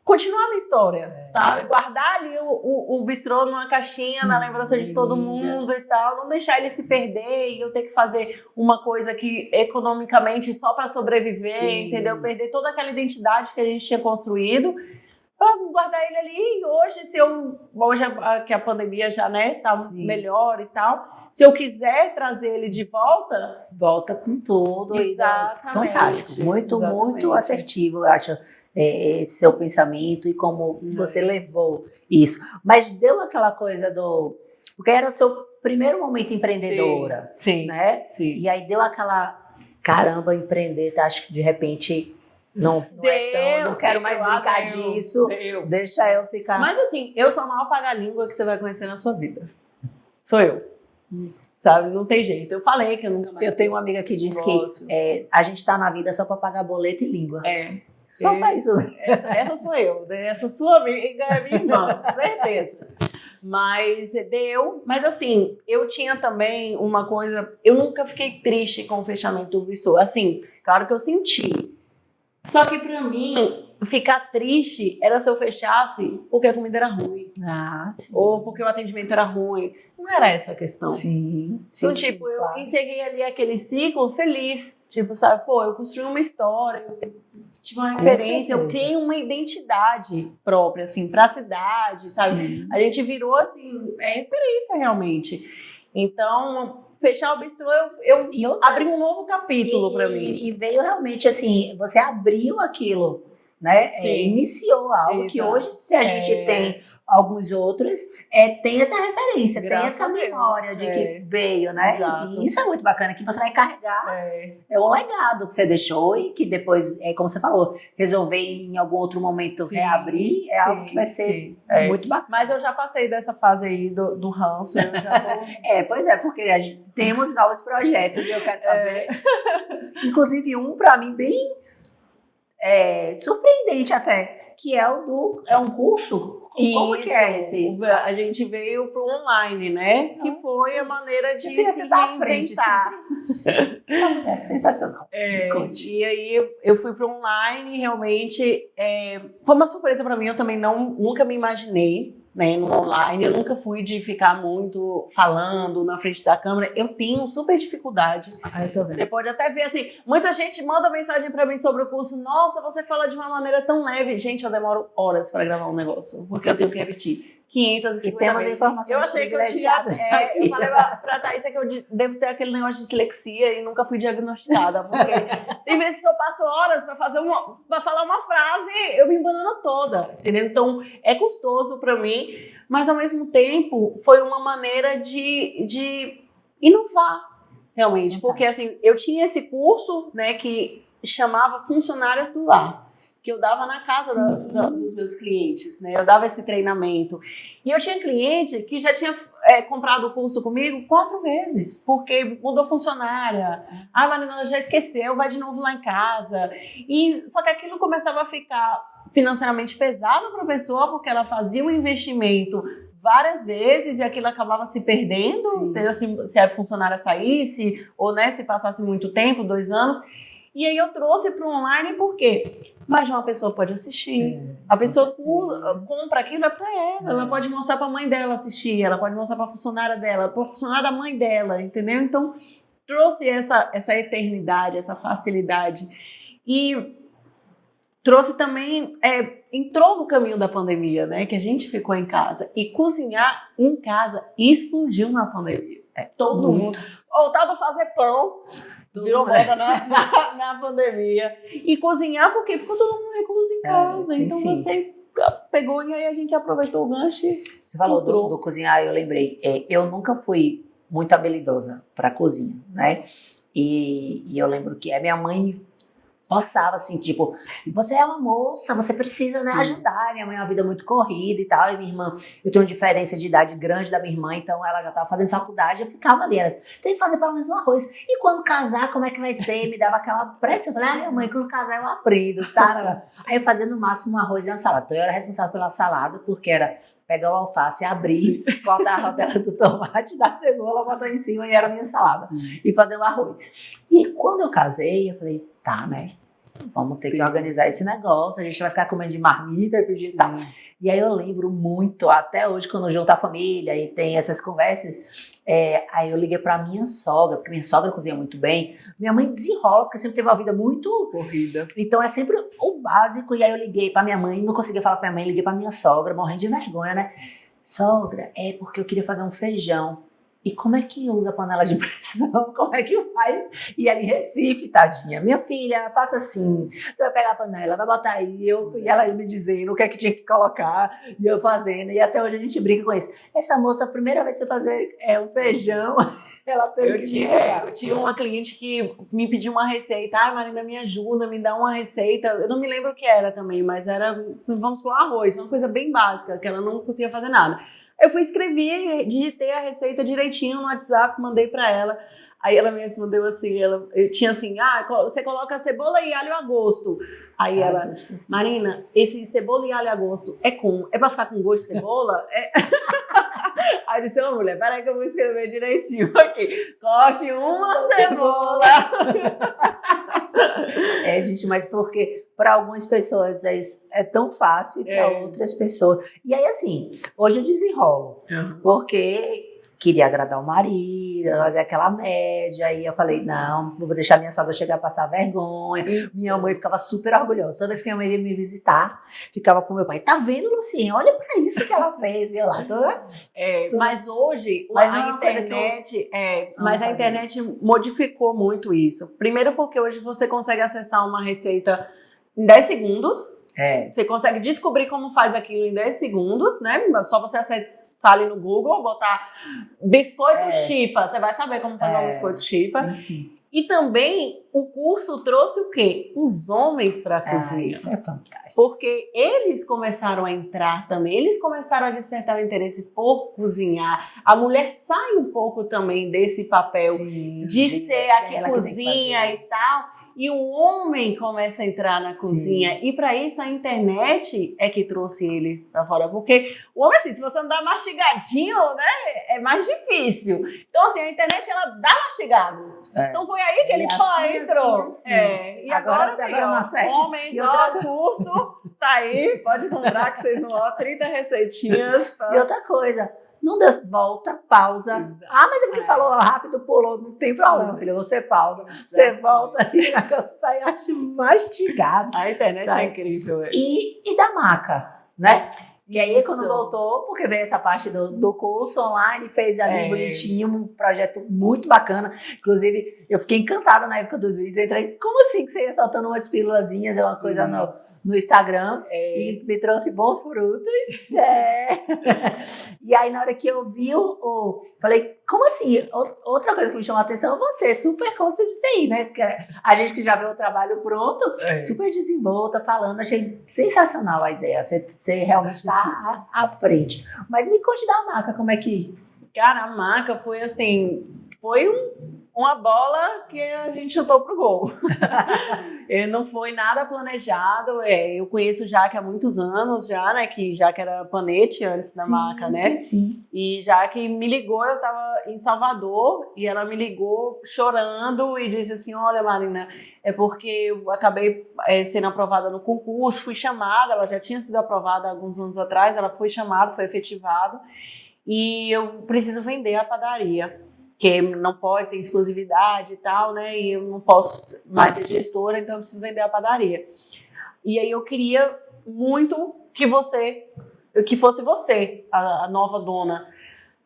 Speaker 3: continuar a minha história, sabe? Guardar ali o bistrô numa caixinha, na lembrança de todo mundo e tal, não deixar ele se perder e eu ter que fazer uma coisa que economicamente só para sobreviver, entendeu? Perder toda aquela identidade que a gente tinha construído, para guardar ele ali. E hoje, hoje que a pandemia já, né, tá melhor e tal, se eu quiser trazer ele de volta
Speaker 2: com tudo.
Speaker 3: Exatamente.
Speaker 2: Fantástico, muito assertivo, eu acho. Esse seu pensamento e como você levou isso. Mas deu aquela coisa porque era o seu primeiro momento empreendedora, né?
Speaker 3: Sim.
Speaker 2: E aí deu aquela, caramba, empreender, acho que de repente não quero mais brincar disso, deixa eu ficar...
Speaker 3: Mas assim, eu sou a maior paga-língua que você vai conhecer na sua vida. Sou eu. Sabe? Não tem jeito. Eu falei que eu nunca mais...
Speaker 2: Eu tenho uma amiga que diz que a gente tá na vida só para pagar boleto e língua. Só pra isso.
Speaker 3: Essa sou eu, essa sua amiga é minha irmã, com certeza. Mas deu. Mas assim, eu tinha também uma coisa. Eu nunca fiquei triste com o fechamento do Bistro. Assim, claro que eu senti. Só que pra mim, ficar triste era se eu fechasse porque a comida era ruim.
Speaker 2: Ah, sim.
Speaker 3: Ou porque o atendimento era ruim. Não era essa a questão.
Speaker 2: Sim.
Speaker 3: Então, tipo, eu encerrei ali aquele ciclo feliz. Tipo, sabe, pô, eu construí uma história, eu tive uma referência, eu criei uma identidade própria, assim, pra cidade, sabe?
Speaker 2: Sim.
Speaker 3: A gente virou, assim, referência realmente. Então, fechar o bistrô, eu abri um novo capítulo pra mim.
Speaker 2: E veio realmente assim, você abriu aquilo, né? Iniciou algo que hoje, se a gente tem alguns outros, tem essa referência,
Speaker 3: Graças
Speaker 2: tem essa
Speaker 3: a Deus,
Speaker 2: memória de que veio, né?
Speaker 3: Exato.
Speaker 2: E isso é muito bacana, que você vai carregar, é um legado que você deixou e que depois, como você falou, resolver em algum outro momento reabrir, algo que vai ser muito bacana.
Speaker 3: Mas eu já passei dessa fase aí do ranço, eu já tô...
Speaker 2: Pois é, porque a gente temos novos projetos e eu quero saber. Inclusive um, pra mim, bem surpreendente até, que é um curso. Como que é esse?
Speaker 3: A gente veio pro online, né? Que foi a maneira de se
Speaker 2: reinventar. É sensacional.
Speaker 3: E aí eu fui pro online e realmente foi uma surpresa pra mim. Eu também nunca me imaginei, né, no online. Eu nunca fui de ficar muito falando na frente da câmera. Eu tenho super dificuldade.
Speaker 2: Eu tô vendo.
Speaker 3: Você pode até ver assim, muita gente manda mensagem pra mim sobre o curso. Nossa, você fala de uma maneira tão leve. Gente, eu demoro horas pra gravar um negócio, porque eu tenho que repetir 550
Speaker 2: e temos
Speaker 3: vezes.
Speaker 2: informações.
Speaker 3: Eu achei que eu tinha. Eu falei pra Thaís que eu devo ter aquele negócio de dislexia e nunca fui diagnosticada. Porque tem vezes que eu passo horas pra falar uma frase, eu me embanano toda, entendeu? Então é custoso pra mim, mas ao mesmo tempo foi uma maneira de inovar, realmente. Porque assim, eu tinha esse curso, né, que chamava Funcionárias do Lar, que eu dava na casa dos meus clientes, né? Eu dava esse treinamento. E eu tinha cliente que já tinha comprado o curso comigo 4 vezes, porque mudou funcionária. Ah, Marina, já esqueceu, vai de novo lá em casa. Só que aquilo começava a ficar financeiramente pesado para a pessoa, porque ela fazia um investimento várias vezes e aquilo acabava se perdendo, entendeu? Se a funcionária saísse ou, né, se passasse muito tempo, 2 anos. E aí eu trouxe para o online por quê? Mais de uma pessoa pode assistir. A pessoa compra aquilo, é para ela. Ela pode mostrar para a mãe dela assistir, ela pode mostrar para a funcionária dela, para a funcionária da mãe dela, entendeu? Então, trouxe essa eternidade, essa facilidade. E trouxe também, entrou no caminho da pandemia, né? Que a gente ficou em casa. E cozinhar em casa explodiu na pandemia. Todo mundo. O tal do fazer pão virou moda na pandemia. E cozinhar, porque ficou todo mundo recluso em casa. Então você pegou e aí a gente aproveitou o gancho.
Speaker 2: Você falou do cozinhar, eu lembrei. Eu nunca fui muito habilidosa para cozinha, né? E eu lembro que a minha mãe me forçava assim, tipo, você é uma moça, você precisa, né, ajudar. Minha mãe é uma vida muito corrida e tal, e minha irmã, eu tenho uma diferença de idade grande da minha irmã, então ela já estava fazendo faculdade, eu ficava ali, ela tem que fazer pelo menos um arroz. E quando casar, como é que vai ser? Me dava aquela pressa, eu falei, minha mãe, quando casar eu aprendo, tá? Aí eu fazia no máximo um arroz e uma salada. Então eu era responsável pela salada, porque era pegar o alface, abrir, cortar a rodela do tomate, da cebola, botar em cima e era a minha salada. E fazer o arroz. E quando eu casei, eu falei, tá, né? Vamos ter que organizar esse negócio, a gente vai ficar comendo de marmita, pedir tal. E aí eu lembro muito, até hoje, quando junto a família e tem essas conversas, aí eu liguei pra minha sogra, porque minha sogra cozinha muito bem. Minha mãe desenrola, porque sempre teve uma vida muito corrida. Então é sempre o básico. E aí eu liguei pra minha mãe, não conseguia falar com minha mãe, liguei pra minha sogra, morrendo de vergonha, né? Sogra, porque eu queria fazer um feijão. E como é que usa panela de pressão? Como é que faz? E ela em Recife, tadinha. Minha filha, faça assim. Você vai pegar a panela, vai botar aí. E ela me dizendo o que é que tinha que colocar. E eu fazendo. E até hoje a gente brinca com isso. Essa moça, a primeira vez que você fazer um feijão, ela teve
Speaker 3: eu tinha uma cliente que me pediu uma receita. Ai, Marina, me ajuda, me dá uma receita. Eu não me lembro o que era também, mas era, vamos supor, arroz. Uma coisa bem básica, que ela não conseguia fazer nada. Eu fui escrever, digitei a receita direitinho no WhatsApp, mandei pra ela. Aí ela me respondeu assim, eu tinha assim, você coloca cebola e alho a gosto. Aí ela, Marina, esse cebola e alho a gosto é pra ficar com gosto de cebola? Aí eu disse, mulher, peraí que eu vou escrever direitinho aqui. Corte uma cebola.
Speaker 2: Gente, mas porque para algumas pessoas é tão fácil, para outras pessoas. E aí, assim, hoje eu desenrolo, porque queria agradar o marido, fazer aquela média, aí eu falei, não, vou deixar minha sogra chegar a passar vergonha. Minha mãe ficava super orgulhosa. Toda vez que minha mãe ia me visitar, ficava pro meu pai, tá vendo, Lucinha? Olha pra isso que ela fez. E eu lá,
Speaker 3: mas hoje,
Speaker 2: a internet...
Speaker 3: mas a internet modificou muito isso. Primeiro porque hoje você consegue acessar uma receita em 10 segundos. Você consegue descobrir como faz aquilo em 10 segundos, né? Só você acessar ali no Google, botar biscoito chipa, você vai saber como fazer um biscoito chipa.
Speaker 2: Sim, sim.
Speaker 3: E também o curso trouxe o quê? Os homens para a cozinha.
Speaker 2: Isso é fantástico.
Speaker 3: Porque eles começaram a entrar também, eles começaram a despertar o interesse por cozinhar. A mulher sai um pouco também desse papel de ser a que cozinha e tal. E o homem começa a entrar na cozinha. Sim. E para isso a internet é que trouxe ele para fora. Porque o homem, assim, se você não dá mastigadinho, né, é mais difícil. Então, assim, a internet, ela dá mastigado. Então foi aí que ele entrou.
Speaker 2: Assim.
Speaker 3: E agora homens, o curso tá aí, pode comprar que vocês vão, 30 receitinhas. Tá?
Speaker 2: E outra coisa, não deu volta, pausa. Exato. Mas é porque falou rápido, pulou, não tem problema, filha. Você pausa, você volta ali, sai mastigado.
Speaker 3: A internet é incrível.
Speaker 2: E da maca, né? E aí, quando voltou, porque veio essa parte do curso online, fez ali bonitinho, um projeto muito bacana. Inclusive, eu fiquei encantada na época dos vídeos. Eu entrei, como assim que você ia soltando umas pílulazinhas, uma coisa no Instagram, e me trouxe bons frutos. E aí, na hora que eu vi, falei, como assim? Outra coisa que me chamou a atenção é você, super consciente disso aí, né? Porque a gente que já vê o trabalho pronto, super desenvolta, falando, achei sensacional a ideia. Você realmente está à frente. Mas me conte da maca, como é que...
Speaker 3: Cara, a maca foi assim, uma bola que a gente chutou pro gol. Não foi nada planejado. Eu conheço o Jaque há muitos anos já, né? Que Jaque era panete antes da maca, né?
Speaker 2: Sim.
Speaker 3: E Jaque me ligou, eu tava em Salvador, e ela me ligou chorando e disse assim, olha, Marina, é porque eu acabei sendo aprovada no concurso, fui chamada, ela já tinha sido aprovada há alguns anos atrás, ela foi chamada, foi efetivada, e eu preciso vender a padaria. Que não pode ter exclusividade e tal, né? E eu não posso mais ser gestora, então eu preciso vender a padaria. E aí eu queria muito que fosse você, a nova dona.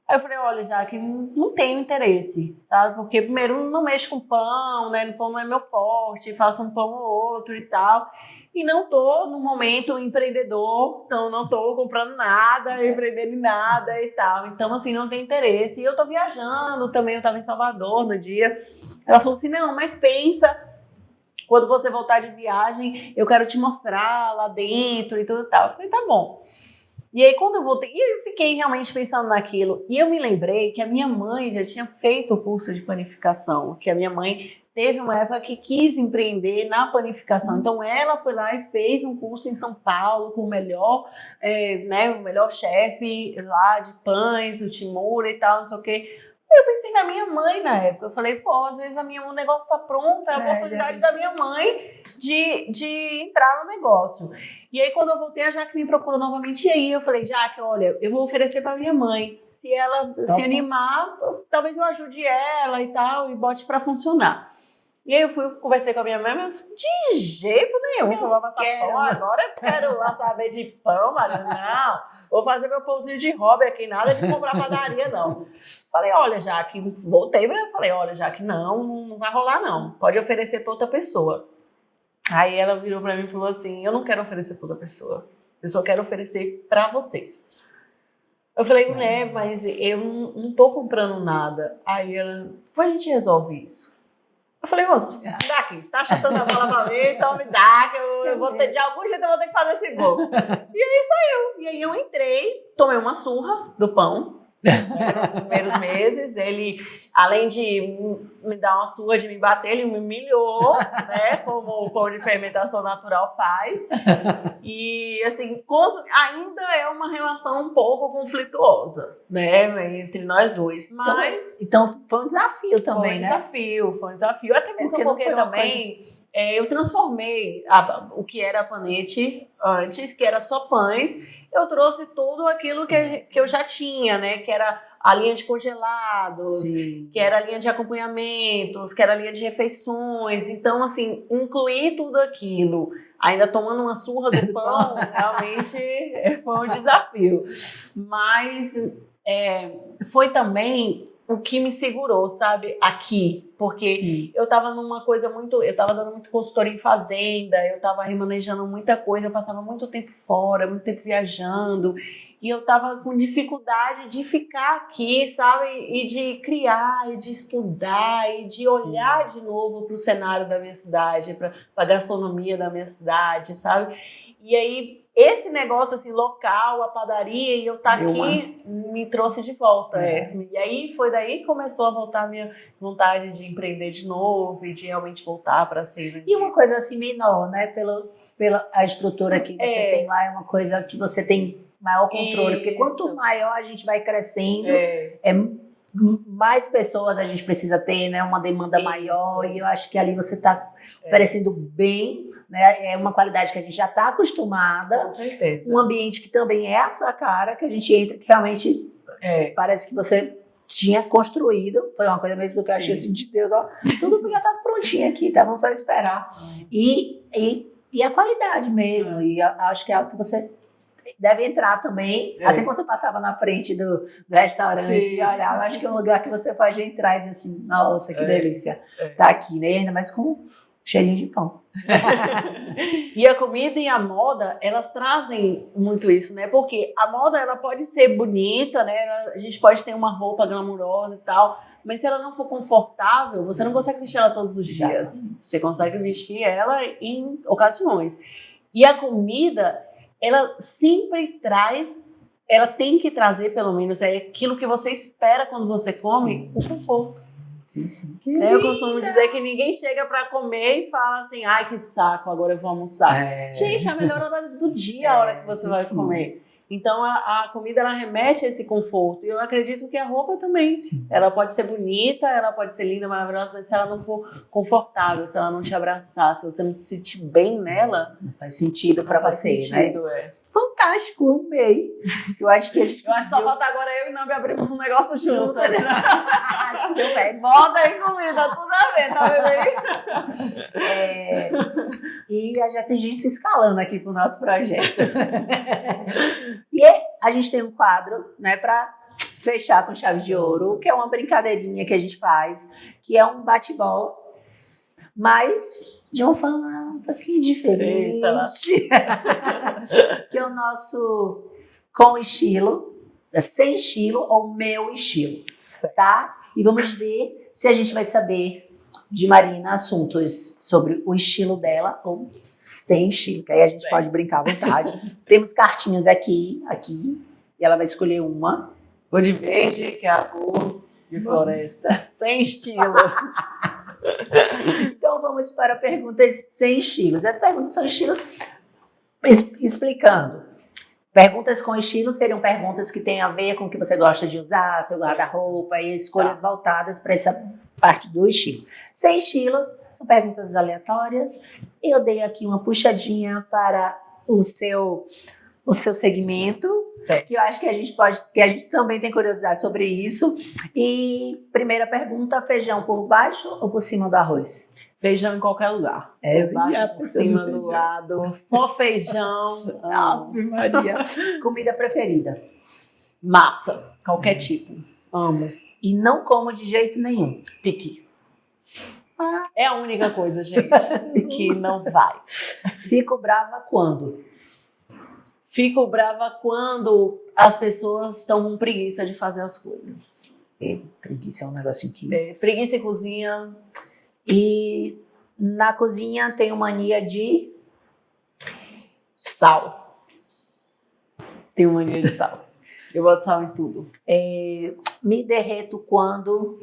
Speaker 3: Aí eu falei, olha, Jaque, não tenho interesse, sabe? Porque primeiro não mexo com pão, né? O pão não é meu forte, faço um pão ou outro e tal. E não tô no momento empreendedor, então não tô comprando nada, empreendendo em nada e tal. Então, assim, não tem interesse. E eu tô viajando também, eu tava em Salvador no dia. Ela falou assim, não, mas pensa, quando você voltar de viagem, eu quero te mostrar lá dentro e tudo e tal. Eu falei, tá bom. E aí, quando eu voltei, eu fiquei realmente pensando naquilo. E eu me lembrei que a minha mãe já tinha feito o curso de panificação, que a minha mãe teve uma época que quis empreender na panificação. Então, ela foi lá e fez um curso em São Paulo com o melhor chefe lá de pães, o Timura e tal, não sei o quê. Eu pensei na minha mãe na época. Eu falei, às vezes o negócio tá pronto, é a oportunidade da minha mãe de entrar no negócio. E aí, quando eu voltei, a Jaque me procurou novamente. E aí, eu falei, Jaque, olha, eu vou oferecer pra minha mãe. Se ela se animar, talvez eu ajude ela e tal, e bote pra funcionar. E aí, conversei com a minha mãe, mas de jeito nenhum, eu vou passar pão agora, eu quero lá saber de pão, Marina, não. Vou fazer meu pãozinho de hobby aqui, nada de comprar padaria, não. Falei, olha, Jaque, voltei, falei, olha, Jaque, não vai rolar, não. Pode oferecer pra outra pessoa. Aí ela virou pra mim e falou assim, eu não quero oferecer pra outra pessoa, eu só quero oferecer pra você. Eu falei, mulher, mas eu não tô comprando nada. Aí ela, depois a gente resolve isso. Eu falei, moço, me dá aqui, tá chutando a bola pra mim, então me dá, que eu vou ter, de algum jeito eu vou ter que fazer esse gol. E aí saiu. E aí eu entrei, tomei uma surra do pão, Nos primeiros meses, ele, além de me dar uma surra, de me bater, ele me humilhou, né? Como o pão de fermentação natural faz. E, assim, ainda é uma relação um pouco conflituosa, né? Entre nós dois. Mas
Speaker 2: Então foi um desafio também, né?
Speaker 3: Foi um desafio. Até mesmo porque também eu transformei o que era Panete antes, que era só pães. Eu trouxe tudo aquilo que eu já tinha, né? Que era a linha de congelados,
Speaker 2: Sim.
Speaker 3: que era a linha de acompanhamentos, que era a linha de refeições. Então, assim, incluir tudo aquilo, ainda tomando uma surra do pão, realmente foi um desafio. Mas foi também o que me segurou, sabe, aqui, porque
Speaker 2: Sim.
Speaker 3: eu tava eu tava dando muito consultoria em fazenda, eu tava remanejando muita coisa, eu passava muito tempo fora, muito tempo viajando, e eu tava com dificuldade de ficar aqui, sabe, e de criar, e de estudar, e de olhar de novo para o cenário da minha cidade, para a gastronomia da minha cidade, sabe, e aí esse negócio assim, local, a padaria, e eu estar aqui, me trouxe de volta. E aí foi daí que começou a voltar a minha vontade de empreender de novo e de realmente voltar para a cena.
Speaker 2: E uma coisa assim menor, né? Pela a estrutura que você tem lá, é uma coisa que você tem maior controle. Porque quanto maior a gente vai crescendo, mais pessoas a gente precisa ter, né? Uma demanda maior. E eu acho que ali você está oferecendo bem. Né? É uma qualidade que a gente já está acostumada.
Speaker 3: Com certeza.
Speaker 2: Um ambiente que também é a sua cara, que a gente entra, que realmente parece que você tinha construído. Foi uma coisa mesmo que eu achei assim, de Deus, ó, tudo já está prontinho aqui, tá? Vamos só esperar. E a qualidade mesmo. E eu acho que é algo que você deve entrar também. Assim como você passava na frente do restaurante e olhava, acho que é um lugar que você pode entrar e dizer assim, nossa, que delícia. Tá aqui, né? E ainda mais com cheirinho de pão.
Speaker 3: E a comida e a moda, elas trazem muito isso, né? Porque a moda, ela pode ser bonita, né? A gente pode ter uma roupa glamurosa e tal, mas se ela não for confortável, você não consegue vestir ela todos os dias. Você consegue vestir ela em ocasiões. E a comida, ela sempre traz, ela tem que trazer, pelo menos, aquilo que você espera quando você come, o conforto.
Speaker 2: Sim.
Speaker 3: Eu costumo dizer que ninguém chega pra comer e fala assim, ai que saco, agora eu vou almoçar. Gente, é a melhor hora do dia a hora que você vai comer. Então a comida, ela remete a esse conforto. E eu acredito que a roupa também.
Speaker 2: Sim.
Speaker 3: Ela pode ser bonita, ela pode ser linda, maravilhosa, mas se ela não for confortável, se ela não te abraçar, se você não se sentir bem nela,
Speaker 2: não faz sentido pra você, né?
Speaker 3: Fantástico,
Speaker 2: amei. Eu acho que
Speaker 3: só falta agora eu e Nambi abrimos um negócio junto.
Speaker 2: Acho que deu bem.
Speaker 3: Moda e comida, tudo a ver, tá vendo?
Speaker 2: E já tem gente se escalando aqui pro nosso projeto. E a gente tem um quadro, né, pra fechar com chave de ouro, que é uma brincadeirinha que a gente faz, que é um bate-bola, mas de uma forma um pouquinho diferente. Que é o nosso com estilo, sem estilo ou meu estilo, tá? E vamos ver se a gente vai saber de Marina assuntos sobre o estilo dela ou sem estilo, que aí a gente pode brincar à vontade. Temos cartinhas aqui, e ela vai escolher uma.
Speaker 3: Vou de verde, que é a cor de floresta, sem estilo.
Speaker 2: Então vamos para perguntas sem estilos. As perguntas são estilos explicando. Perguntas com estilo seriam perguntas que têm a ver com o que você gosta de usar, seu guarda-roupa e escolhas voltadas para essa parte do estilo. Sem estilo são perguntas aleatórias. Eu dei aqui uma puxadinha para o seu segmento, que eu acho que a gente também tem curiosidade sobre isso. E primeira pergunta, feijão por baixo ou por cima do arroz?
Speaker 3: Feijão em qualquer lugar. Por baixo, por cima, do lado. Só feijão.
Speaker 2: Ave Maria. Comida preferida?
Speaker 3: Massa. Qualquer tipo. Amo.
Speaker 2: E não como de jeito nenhum?
Speaker 3: Piqui. É a única coisa, gente, que não vai.
Speaker 2: Fico brava quando?
Speaker 3: Fico brava quando as pessoas estão com preguiça de fazer as coisas.
Speaker 2: Preguiça é um negocinho que...
Speaker 3: Preguiça em cozinha.
Speaker 2: E na cozinha tenho mania de...
Speaker 3: Sal. Tenho mania de sal. Eu boto sal em tudo.
Speaker 2: Me derreto quando...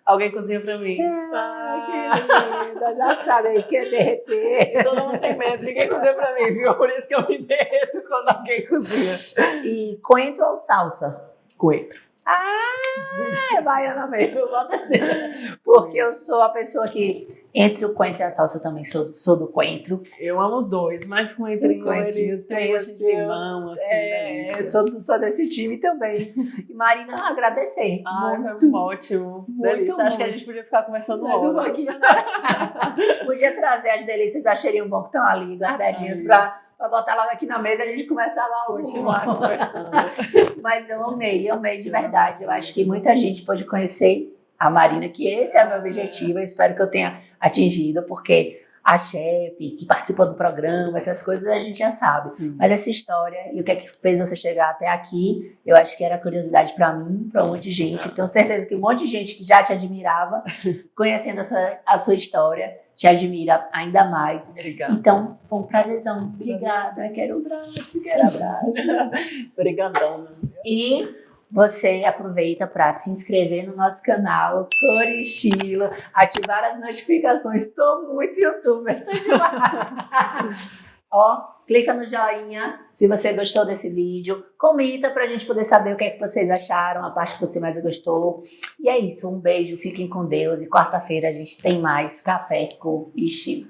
Speaker 3: Alguém cozinha pra mim.
Speaker 2: Que linda, já sabe aí que é derreter.
Speaker 3: Todo mundo tem medo, ninguém cozinha pra mim, viu? Por isso que eu me derreto quando alguém cozinha.
Speaker 2: E coentro ou salsa?
Speaker 3: Coentro.
Speaker 2: É baiana mesmo, bota assim. Porque eu sou a pessoa que, entre o coentro e a salsa, eu também sou do coentro.
Speaker 3: Eu amo os dois, mas coentrinho,
Speaker 2: Coentrinho
Speaker 3: ele tem esse de limão, assim, delícia.
Speaker 2: sou desse time também. E Marina, agradecer.
Speaker 3: Foi ótimo.
Speaker 2: Muito,
Speaker 3: Delícia. Acho que a
Speaker 2: muito.
Speaker 3: gente podia ficar conversando
Speaker 2: Mais um
Speaker 3: horas.
Speaker 2: pouquinho, né? Podia trazer as delícias da Cheirinho Bom que estão ali guardadinhas pra botar logo aqui na mesa e a gente começar logo.
Speaker 3: Continuar conversando.
Speaker 2: Mas eu amei de verdade. Eu acho que muita gente pode conhecer a Marina, que esse é o meu objetivo. Eu espero que eu tenha atingido, porque a chefe que participou do programa, essas coisas a gente já sabe. Mas essa história e o que é que fez você chegar até aqui, eu acho que era curiosidade para mim, para um monte de gente. Tenho certeza que um monte de gente que já te admirava, conhecendo a sua história, te admira ainda mais.
Speaker 3: Obrigada.
Speaker 2: Então, foi um prazerzão. Obrigada. Quero abraço.
Speaker 3: Obrigadão.
Speaker 2: E você aproveita para se inscrever no nosso canal Cor e Estilo, ativar as notificações. Estou muito youtuber, tô demais. Ó, clica no joinha se você gostou desse vídeo, comenta pra gente poder saber o que é que vocês acharam, a parte que você mais gostou. E é isso, um beijo, fiquem com Deus e quarta-feira a gente tem mais Café com Estilo.